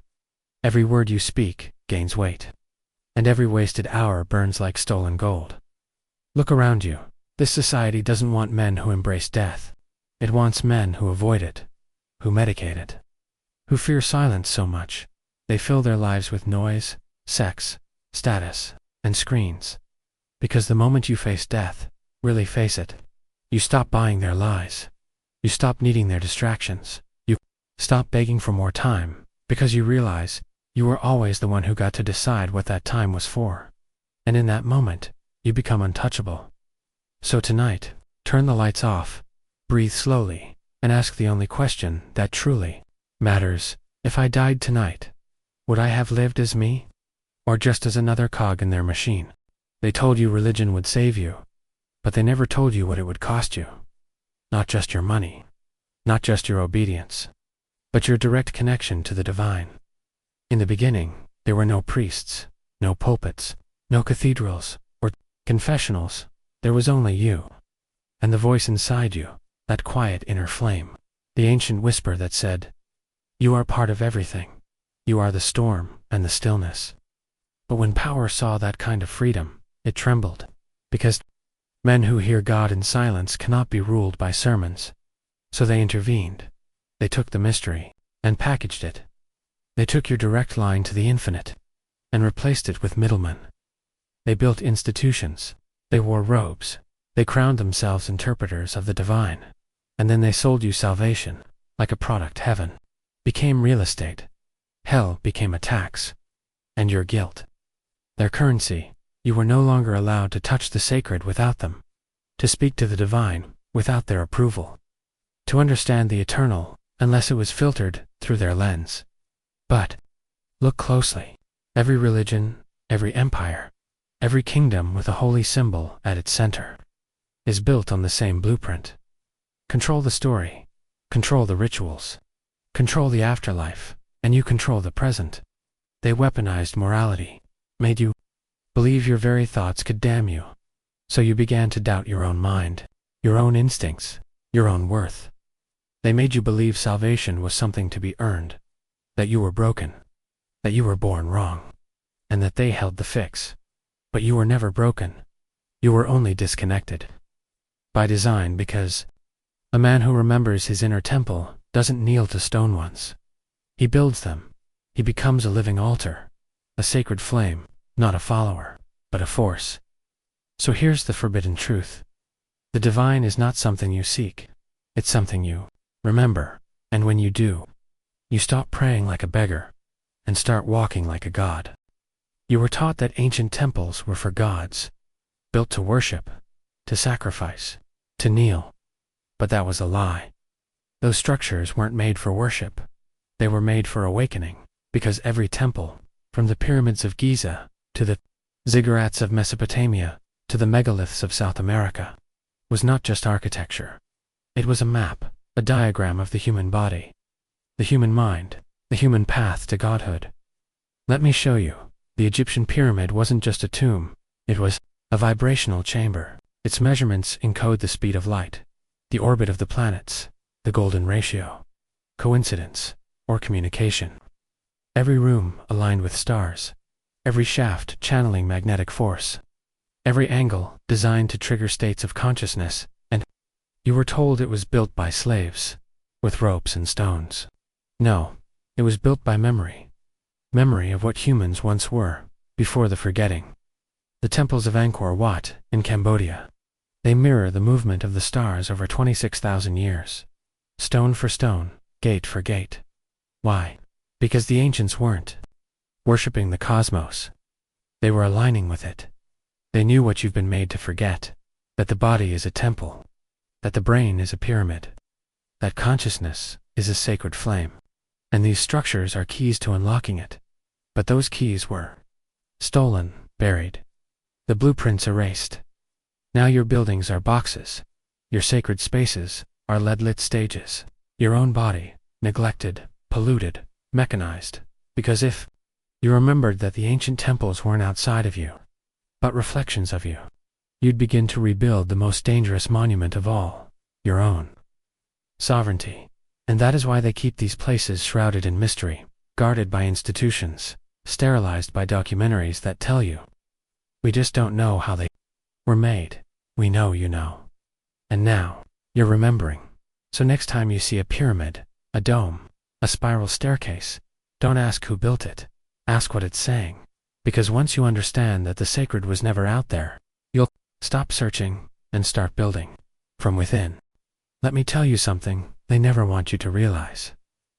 [SPEAKER 1] Every word you speak gains weight. And every wasted hour burns like stolen gold. Look around you. This society doesn't want men who embrace death. It wants men who avoid it, who medicate it, who fear silence so much they fill their lives with noise, sex, status, and screens. Because the moment you face death, really face it, you stop buying their lies. You stop needing their distractions. You stop begging for more time, because you realize you were always the one who got to decide what that time was for. And in that moment, you become untouchable. So tonight, turn the lights off, breathe slowly, and ask the only question that truly matters. If I died tonight, would I have lived as me? Or just as another cog in their machine? They told you religion would save you, but they never told you what it would cost you. Not just your money, not just your obedience, but your direct connection to the divine. In the beginning, there were no priests, no pulpits, no cathedrals, or confessionals. There was only you. And the voice inside you, that quiet inner flame, the ancient whisper that said, you are part of everything. You are the storm and the stillness. But when power saw that kind of freedom, it trembled. Because men who hear God in silence cannot be ruled by sermons. So they intervened. They took the mystery and packaged it. They took your direct line to the infinite and replaced it with middlemen. They built institutions. They wore robes. They crowned themselves interpreters of the divine. And then they sold you salvation, like a product. Heaven became real estate. Hell became a tax. and your guilt. Their currency, you were no longer allowed to touch the sacred without them, to speak to the divine without their approval, to understand the eternal unless it was filtered through their lens. But look closely. Every religion, every empire, every kingdom with a holy symbol at its center is built on the same blueprint. Control the story, control the rituals, control the afterlife, and you control the present. They weaponized morality, made you believe your very thoughts could damn you. So you began to doubt your own mind, your own instincts, your own worth. They made you believe salvation was something to be earned, that you were broken, that you were born wrong, and that they held the fix. But you were never broken. You were only disconnected. By design, because a man who remembers his inner temple doesn't kneel to stone ones. He builds them. He becomes a living altar, a sacred flame, not a follower, but a force. So here's the forbidden truth. The divine is not something you seek. It's something you remember, and when you do, you stop praying like a beggar and start walking like a god. You were taught that ancient temples were for gods, built to worship, to sacrifice, to kneel. But that was a lie. Those structures weren't made for worship. They were made for awakening, because every temple, from the pyramids of Giza to the ziggurats of Mesopotamia to the megaliths of South America, was not just architecture. It was a map, a diagram of the human body, the human mind, the human path to godhood. Let me show you. The Egyptian pyramid wasn't just a tomb. It was a vibrational chamber. Its measurements encode the speed of light, the orbit of the planets, the golden ratio, coincidence, or communication. Every room aligned with stars, every shaft channeling magnetic force, every angle designed to trigger states of consciousness, and you were told it was built by slaves, with ropes and stones. No, it was built by memory. Memory of what humans once were, before the forgetting. The temples of Angkor Wat, in Cambodia. They mirror the movement of the stars over 26,000 years. Stone for stone, gate for gate. Why? Because the ancients weren't worshipping the cosmos. They were aligning with it. They knew what you've been made to forget, that the body is a temple, that the brain is a pyramid, that consciousness is a sacred flame. And these structures are keys to unlocking it. But those keys were stolen, buried, the blueprints erased. Now your buildings are boxes, your sacred spaces are lead-lit stages, your own body, neglected, polluted, mechanized, because if you remembered that the ancient temples weren't outside of you, but reflections of you, you'd begin to rebuild the most dangerous monument of all, your own sovereignty. And that is why they keep these places shrouded in mystery, guarded by institutions, sterilized by documentaries that tell you. We just don't know how they were made. We know you know. And now, you're remembering. So next time you see a pyramid, a dome, a spiral staircase, don't ask who built it. Ask what it's saying. Because once you understand that the sacred was never out there, you'll stop searching and start building from within. Let me tell you something they never want you to realize.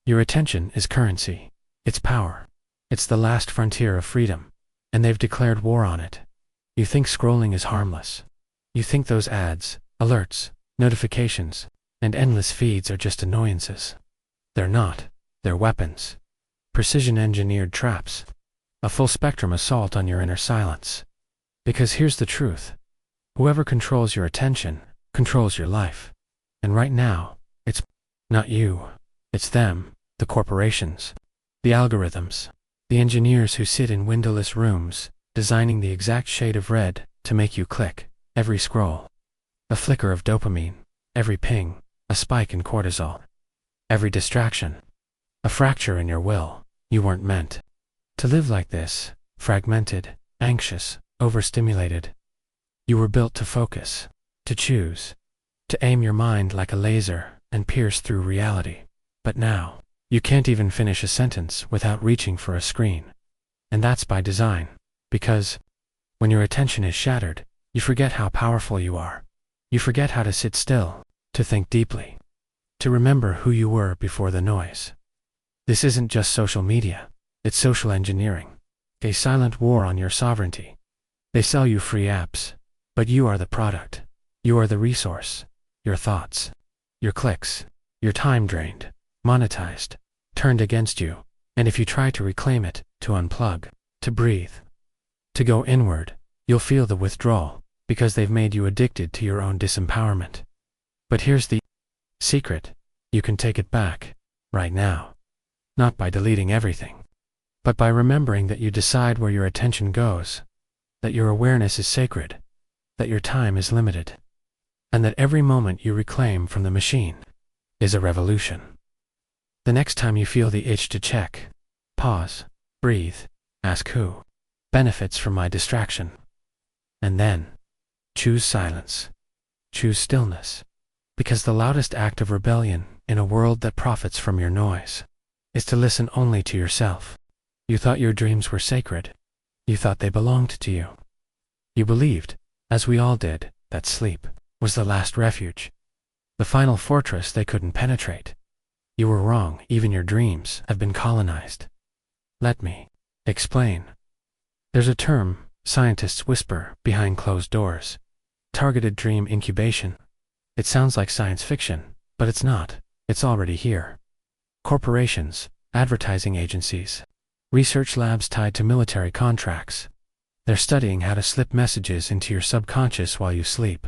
[SPEAKER 1] Your attention is currency. It's power. It's the last frontier of freedom, and they've declared war on it. You think scrolling is harmless. You think those ads, alerts, notifications, and endless feeds are just annoyances. They're not. They're weapons. Precision-engineered traps. A full-spectrum assault on your inner silence. Because here's the truth. Whoever controls your attention controls your life. And right now, it's not you. It's them, the corporations, the algorithms, the engineers who sit in windowless rooms, designing the exact shade of red to make you click. Every scroll, a flicker of dopamine, every ping, a spike in cortisol, every distraction, a fracture in your will. You weren't meant to live like this, fragmented, anxious, overstimulated. You were built to focus, to choose, to aim your mind like a laser and pierce through reality. But now, you can't even finish a sentence without reaching for a screen. And that's by design, because when your attention is shattered, you forget how powerful you are. You forget how to sit still, to think deeply, to remember who you were before the noise. This isn't just social media, it's social engineering. a silent war on your sovereignty. They sell you free apps, but you are the product. You are the resource. Your thoughts, your clicks, your time drained, monetized, turned against you, and if you try to reclaim it, to unplug, to breathe, to go inward, you'll feel the withdrawal, because they've made you addicted to your own disempowerment. But here's the secret: you can take it back, right now. Not by deleting everything, but by remembering that you decide where your attention goes, that your awareness is sacred, that your time is limited, and that every moment you reclaim from the machine is a revolution. The next time you feel the itch to check, pause, breathe, ask who benefits from my distraction, and then choose silence, choose stillness, because the loudest act of rebellion in a world that profits from your noise is to listen only to yourself. You thought your dreams were sacred. You thought they belonged to you. You believed, as we all did, that sleep was the last refuge, the final fortress they couldn't penetrate. You were wrong. Even your dreams have been colonized. Let me explain. There's a term scientists whisper behind closed doors: targeted dream incubation. It sounds like science fiction, but it's not. It's already here. Corporations, advertising agencies, research labs tied to military contracts. They're studying how to slip messages into your subconscious while you sleep,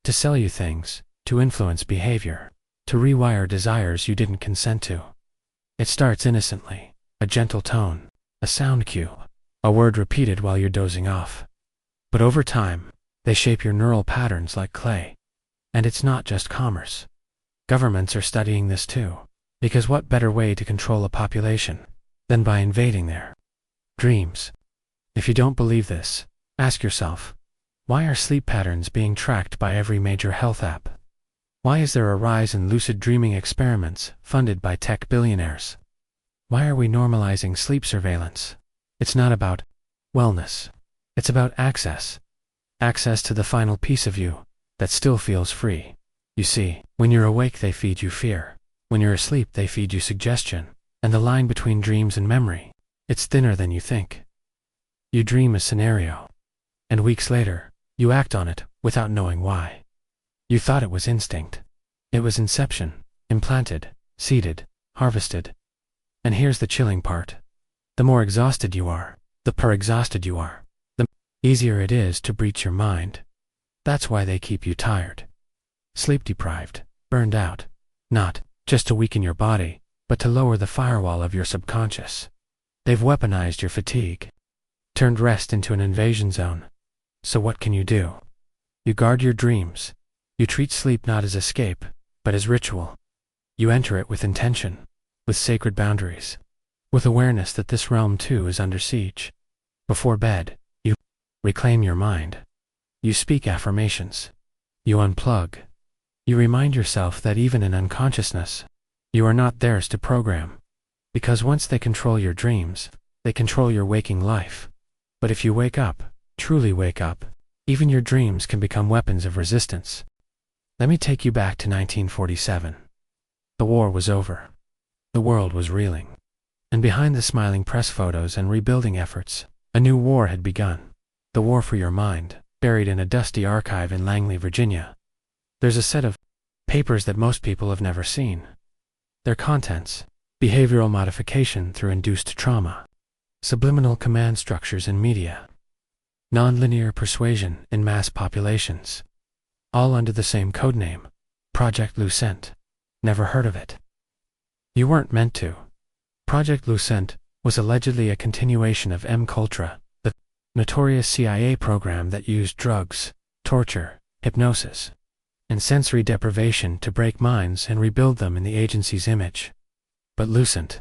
[SPEAKER 1] to sell you things, to influence behavior, to rewire desires you didn't consent to. It starts innocently, a gentle tone, a sound cue, a word repeated while you're dozing off. But over time, they shape your neural patterns like clay. And it's not just commerce. Governments are studying this too, because what better way to control a population than by invading their dreams? If you don't believe this, ask yourself, why are sleep patterns being tracked by every major health app? Why is there a rise in lucid dreaming experiments funded by tech billionaires? Why are we normalizing sleep surveillance? It's not about wellness. It's about access. Access to the final piece of you that still feels free. You see, when you're awake they feed you fear. When you're asleep they feed you suggestion. And the line between dreams and memory, it's thinner than you think. You dream a scenario, and weeks later, you act on it without knowing why. You thought it was instinct. It was inception, implanted, seeded, harvested. And here's the chilling part. The more exhausted you are, the more exhausted you are, the easier it is to breach your mind. That's why they keep you tired, sleep deprived, burned out, not just to weaken your body, but to lower the firewall of your subconscious. They've weaponized your fatigue, turned rest into an invasion zone. So what can you do? You guard your dreams. You treat sleep not as escape, but as ritual. You enter it with intention, with sacred boundaries, with awareness that this realm too is under siege. Before bed, you reclaim your mind. You speak affirmations. You unplug. You remind yourself that even in unconsciousness, you are not theirs to program. Because once they control your dreams, they control your waking life. But if you wake up, truly wake up, even your dreams can become weapons of resistance. Let me take you back to 1947. The war was over. The world was reeling. And behind the smiling press photos and rebuilding efforts, a new war had begun. The war for your mind, buried in a dusty archive in Langley, Virginia. There's a set of papers that most people have never seen. Their contents: behavioral modification through induced trauma, subliminal command structures in media, nonlinear persuasion in mass populations, all under the same codename, Project Lucent. Never heard of it? You weren't meant to. Project Lucent was allegedly a continuation of MKUltra, the notorious CIA program that used drugs, torture, hypnosis, and sensory deprivation to break minds and rebuild them in the agency's image. But Lucent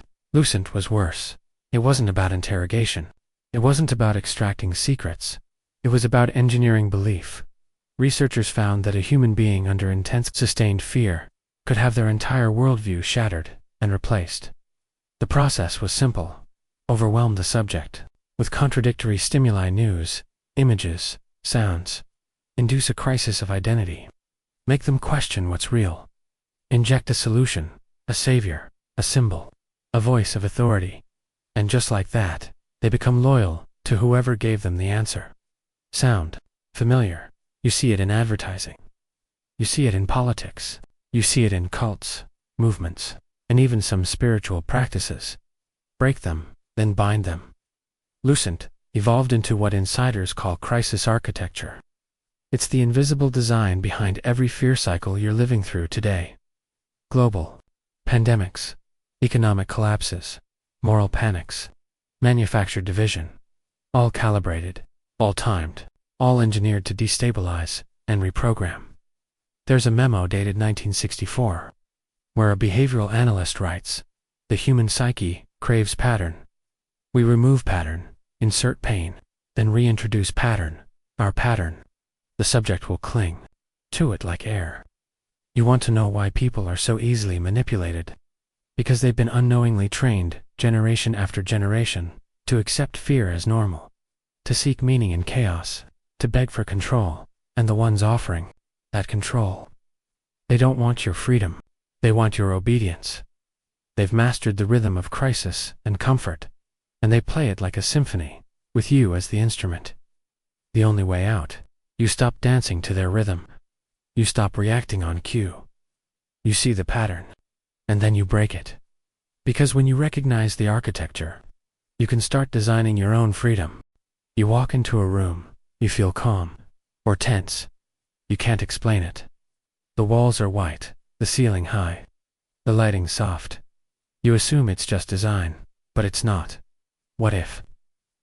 [SPEAKER 1] was worse. It wasn't about interrogation. It wasn't about extracting secrets. It was about engineering belief. Researchers found that a human being under intense sustained fear could have their entire worldview shattered and replaced. The process was simple. Overwhelm the subject with contradictory stimuli: news, images, sounds. Induce a crisis of identity. Make them question what's real. Inject a solution, a savior, a symbol, a voice of authority. And just like that, They become loyal to whoever gave them the answer. Sound. Familiar. You see it in advertising. You see it in politics. You see it in cults, movements, and even some spiritual practices. Break them, then bind them. Lucent evolved into what insiders call crisis architecture. It's the invisible design behind every fear cycle you're living through today. Global pandemics, economic collapses, moral panics, manufactured division. All calibrated, all timed, all engineered to destabilize and reprogram. There's a memo dated 1964, where a behavioral analyst writes, "The human psyche craves pattern. We remove pattern, insert pain, then reintroduce pattern, our pattern. The subject will cling to it like air." You want to know why people are so easily manipulated? Because they've been unknowingly trained, generation after generation, to accept fear as normal, to seek meaning in chaos, to beg for control, and the ones offering that control. They don't want your freedom. They want your obedience. They've mastered the rhythm of crisis and comfort, and they play it like a symphony, with you as the instrument. The only way out. You stop dancing to their rhythm. You stop reacting on cue. You see the pattern, and then you break it. Because when you recognize the architecture, you can start designing your own freedom. You walk into a room, you feel calm, or tense. You can't explain it. The walls are white, the ceiling high, the lighting soft. You assume it's just design, but it's not. What if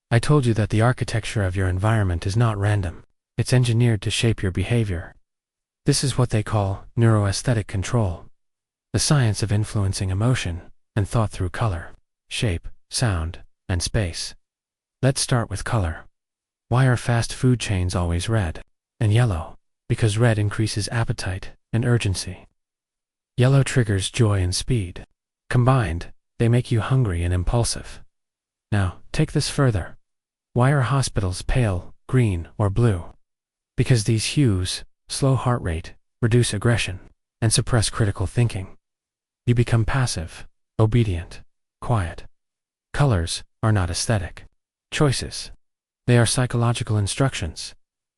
[SPEAKER 1] I told you that the architecture of your environment is not random? It's engineered to shape your behavior. This is what they call neuroaesthetic control, the science of influencing emotion and thought through color, shape, sound, and space. Let's start with color. Why are fast food chains always red and yellow? Because red increases appetite and urgency. Yellow triggers joy and speed. Combined, they make you hungry and impulsive. Now, take this further. Why are hospitals pale, green, or blue? Because these hues slow heart rate, reduce aggression, and suppress critical thinking. You become passive, obedient, quiet. Colors are not aesthetic choices. They are psychological instructions.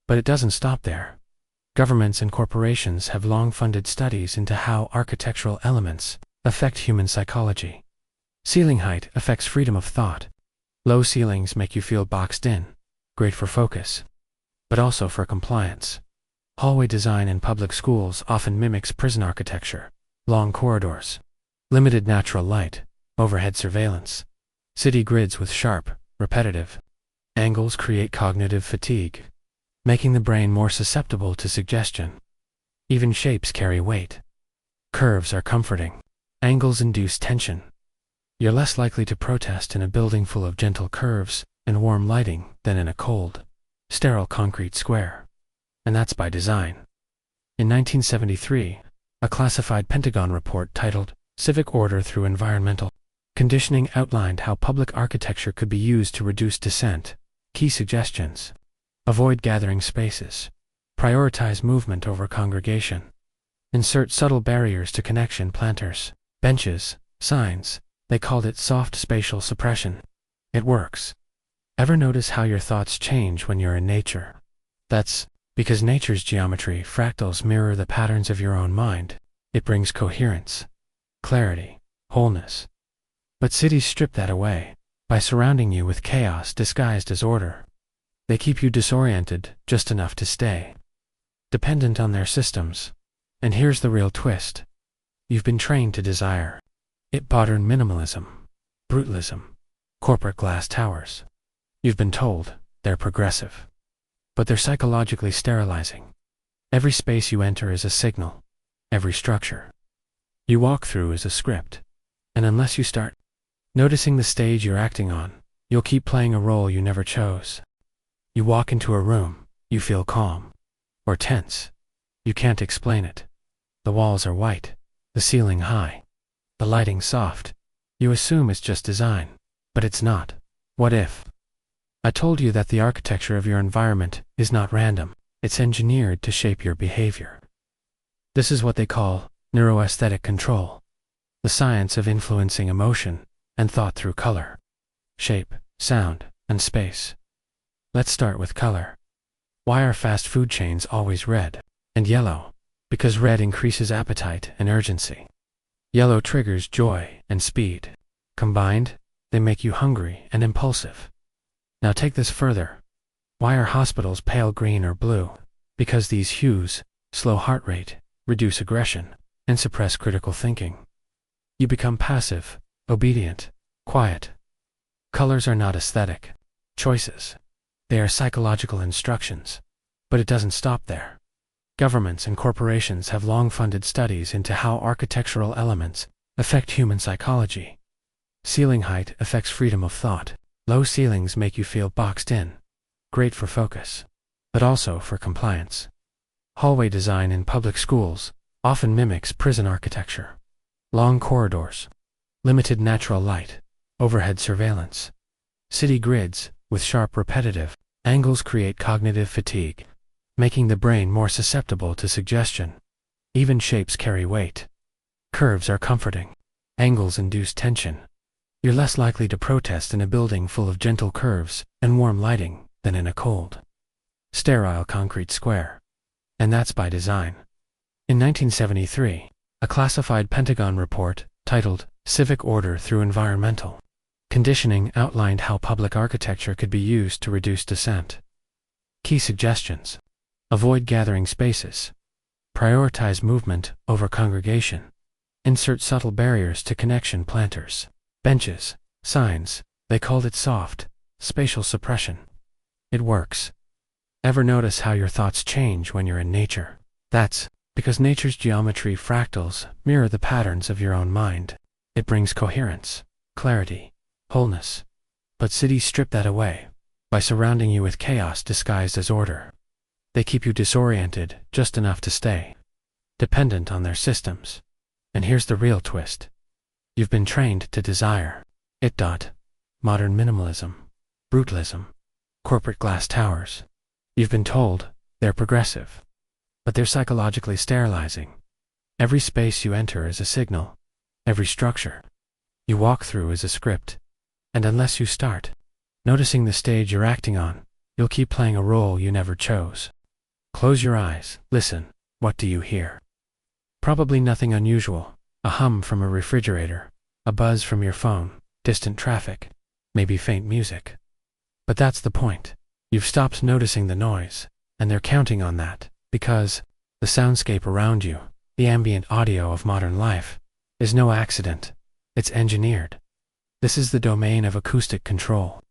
[SPEAKER 1] But it doesn't stop there. Governments and corporations have long funded studies into how architectural elements affect human psychology. Ceiling height affects freedom of thought. Low ceilings make you feel boxed in, great for focus, but also for compliance. Hallway design in public schools often mimics prison architecture. Long corridors, limited natural light, overhead surveillance. City grids with sharp, repetitive angles create cognitive fatigue, making the brain more susceptible to suggestion. Even shapes carry weight. Curves are comforting. Angles induce tension. You're less likely to protest in a building full of gentle curves and warm lighting than in a cold, sterile concrete square. And that's by design. In 1973, a classified Pentagon report titled "Civic Order Through Environmental Conditioning" outlined how public architecture could be used to reduce dissent. Key suggestions: avoid gathering spaces, prioritize movement over congregation, insert subtle barriers to connection, planters, benches, signs. They called it soft spatial suppression. It works. Ever notice how your thoughts change when you're in nature? That's because nature's geometry, fractals, mirror the patterns of your own mind. It brings coherence, clarity, wholeness. But cities strip that away by surrounding you with chaos disguised as order. They keep you disoriented just enough to stay dependent on their systems. And here's the real twist. You've been trained to desire it: modern minimalism, brutalism, corporate glass towers. You've been told they're progressive, but they're psychologically sterilizing. Every space you enter is a signal. Every structure you walk through is a script. And unless you start noticing the stage you're acting on, you'll keep playing a role you never chose. You walk into a room, you feel calm, or tense. You can't explain it. The walls are white, the ceiling high, the lighting soft. You assume it's just design, but it's not. What if I told you that the architecture of your environment is not random? It's engineered to shape your behavior. This is what they call neuroaesthetic control, the science of influencing emotion and thought through color, shape, sound, and space. Let's start with color. Why are fast food chains always red and yellow? Because red increases appetite and urgency. Yellow triggers joy and speed. Combined, they make you hungry and impulsive. Now take this further. Why are hospitals pale green or blue? Because these hues slow heart rate, reduce aggression, and suppress critical thinking. You become passive, obedient, quiet. Colors are not aesthetic choices. They are psychological instructions. But it doesn't stop there. Governments and corporations have long funded studies into how architectural elements affect human psychology. Ceiling height affects freedom of thought. Low ceilings make you feel boxed in. Great for focus, but also for compliance. Hallway design in public schools often mimics prison architecture. Long corridors, limited natural light, overhead surveillance. City grids with sharp repetitive angles create cognitive fatigue, making the brain more susceptible to suggestion. Even shapes carry weight. Curves are comforting. Angles induce tension. You're less likely to protest in a building full of gentle curves and warm lighting than in a cold, sterile concrete square. And that's by design. In 1973, a classified Pentagon report titled Civic Order Through Environmental Conditioning outlined how public architecture could be used to reduce dissent. Key suggestions: avoid gathering spaces, prioritize movement over congregation, insert subtle barriers to connection planters, benches, signs. They called it soft spatial suppression. It works. Ever notice how your thoughts change when you're in nature? That's because nature's geometry fractals mirror the patterns of your own mind. It brings coherence, clarity, wholeness. But cities strip that away by surrounding you with chaos disguised as order. They keep you disoriented just enough to stay dependent on their systems. And here's the real twist. You've been trained to desire it. Modern minimalism, brutalism, corporate glass towers. You've been told they're progressive, but they're psychologically sterilizing. Every space you enter is a signal. Every structure you walk through is a script. And unless you start noticing the stage you're acting on, you'll keep playing a role you never chose. Close your eyes, listen. What do you hear? Probably nothing unusual. A hum from a refrigerator, a buzz from your phone, distant traffic, maybe faint music. But that's the point. You've stopped noticing the noise, and they're counting on that, because the soundscape around you, the ambient audio of modern life, is no accident. It's engineered. This is the domain of acoustic control.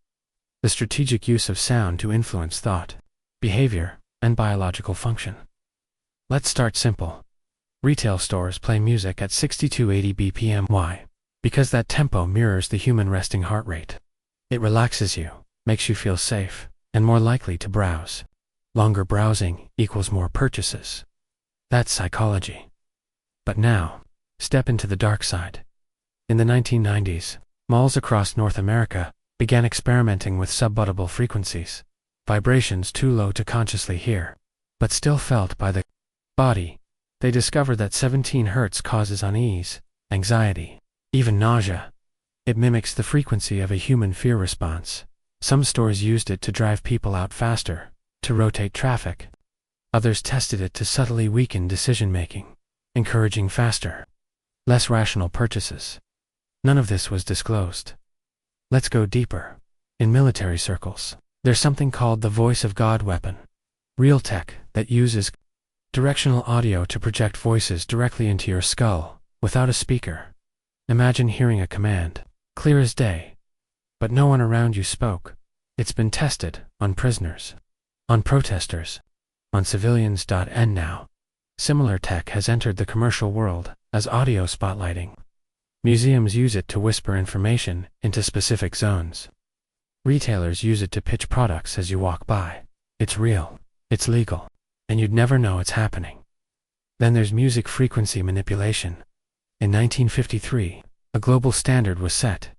[SPEAKER 1] The strategic use of sound to influence thought, behavior, and biological function. Let's start simple. Retail stores play music at 6280 BPM. Why? Because that tempo mirrors the human resting heart rate. It relaxes you, makes you feel safe, and more likely to browse. Longer browsing equals more purchases. That's psychology. But now, step into the dark side. In the 1990s, malls across North America began experimenting with subaudible frequencies, vibrations too low to consciously hear, but still felt by the body. They discovered that 17 Hz causes unease, anxiety, even nausea. It mimics the frequency of a human fear response. Some stores used it to drive people out faster, to rotate traffic. Others tested it to subtly weaken decision-making, encouraging faster, less rational purchases. None of this was disclosed. Let's go deeper. In military circles, there's something called the voice of God weapon. Real tech that uses directional audio to project voices directly into your skull, without a speaker. Imagine hearing a command, clear as day, but no one around you spoke. It's been tested on prisoners, on protesters, on civilians. And now, similar tech has entered the commercial world as audio spotlighting. Museums use it to whisper information into specific zones. Retailers use it to pitch products as you walk by. It's real, it's legal, and you'd never know it's happening. Then there's music frequency manipulation. In 1953, a global standard was set.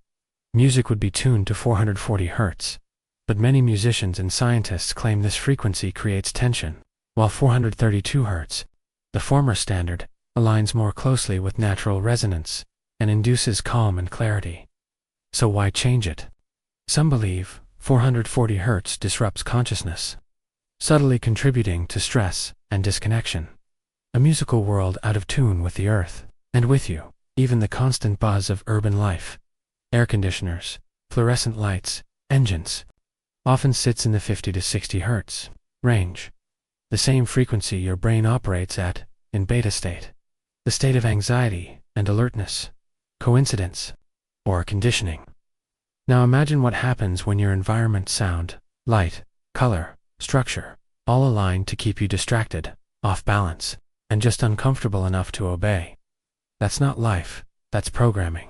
[SPEAKER 1] Music would be tuned to 440 Hz. But many musicians and scientists claim this frequency creates tension, while 432 Hz, the former standard, aligns more closely with natural resonance and induces calm and clarity. So why change it? Some believe 440 Hz disrupts consciousness, subtly contributing to stress and disconnection. A musical world out of tune with the earth, and with you, even the constant buzz of urban life. Air conditioners, fluorescent lights, engines, often sits in the 50 to 60 Hz range. The same frequency your brain operates at, in beta state. The state of anxiety and alertness. Coincidence? Or conditioning? Now imagine what happens when your environment, sound, light, color, structure, all align to keep you distracted, off balance, and just uncomfortable enough to obey. That's not life, that's programming.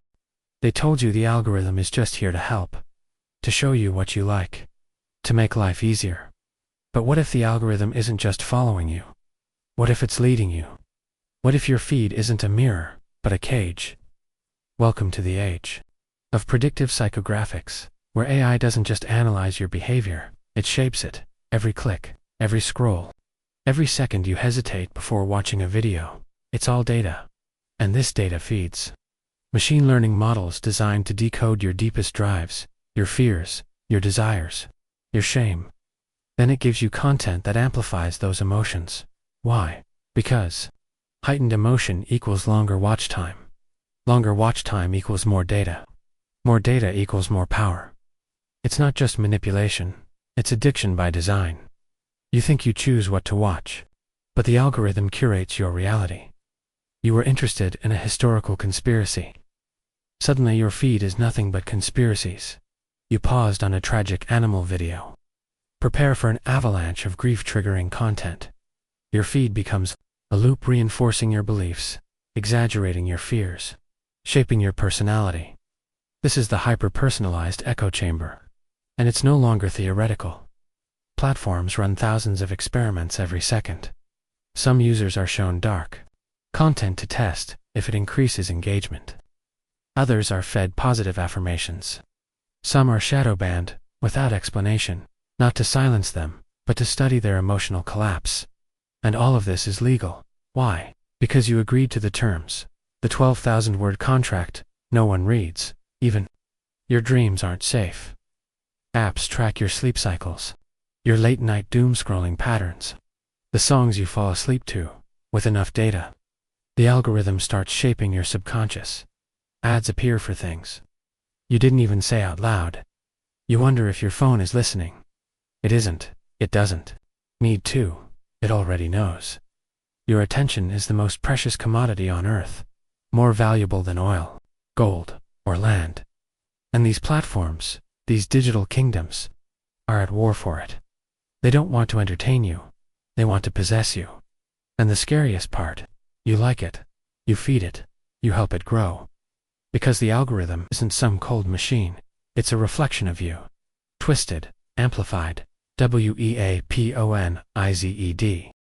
[SPEAKER 1] They told you the algorithm is just here to help, to show you what you like, to make life easier. But what if the algorithm isn't just following you? What if it's leading you? What if your feed isn't a mirror, but a cage? Welcome to the age of predictive psychographics, where AI doesn't just analyze your behavior, it shapes it. Every click, every scroll, every second you hesitate before watching a video, it's all data. And this data feeds machine learning models designed to decode your deepest drives, your fears, your desires, your shame. Then it gives you content that amplifies those emotions. Why? Because heightened emotion equals longer watch time. Longer watch time equals more data. More data equals more power. It's not just manipulation, it's addiction by design. You think you choose what to watch, but the algorithm curates your reality. You were interested in a historical conspiracy. Suddenly your feed is nothing but conspiracies. You paused on a tragic animal video. Prepare for an avalanche of grief-triggering content. Your feed becomes a loop reinforcing your beliefs, exaggerating your fears, shaping your personality. This is the hyper-personalized echo chamber. And it's no longer theoretical. Platforms run thousands of experiments every second. Some users are shown dark content to test if it increases engagement. Others are fed positive affirmations. Some are shadow banned without explanation, not to silence them, but to study their emotional collapse. And all of this is legal. Why? Because you agreed to the terms. The 12,000-word contract no one reads, even. Your dreams aren't safe. Apps track your sleep cycles, your late-night doom-scrolling patterns, the songs you fall asleep to. With enough data, the algorithm starts shaping your subconscious. Ads appear for things you didn't even say out loud. You wonder if your phone is listening. It isn't. It doesn't need to. It already knows. Your attention is the most precious commodity on Earth, more valuable than oil, gold, or land. And these platforms, these digital kingdoms, are at war for it. They don't want to entertain you. They want to possess you. And the scariest part, you like it. You feed it. You help it grow. Because the algorithm isn't some cold machine. It's a reflection of you. Twisted, amplified, WEAPONIZED.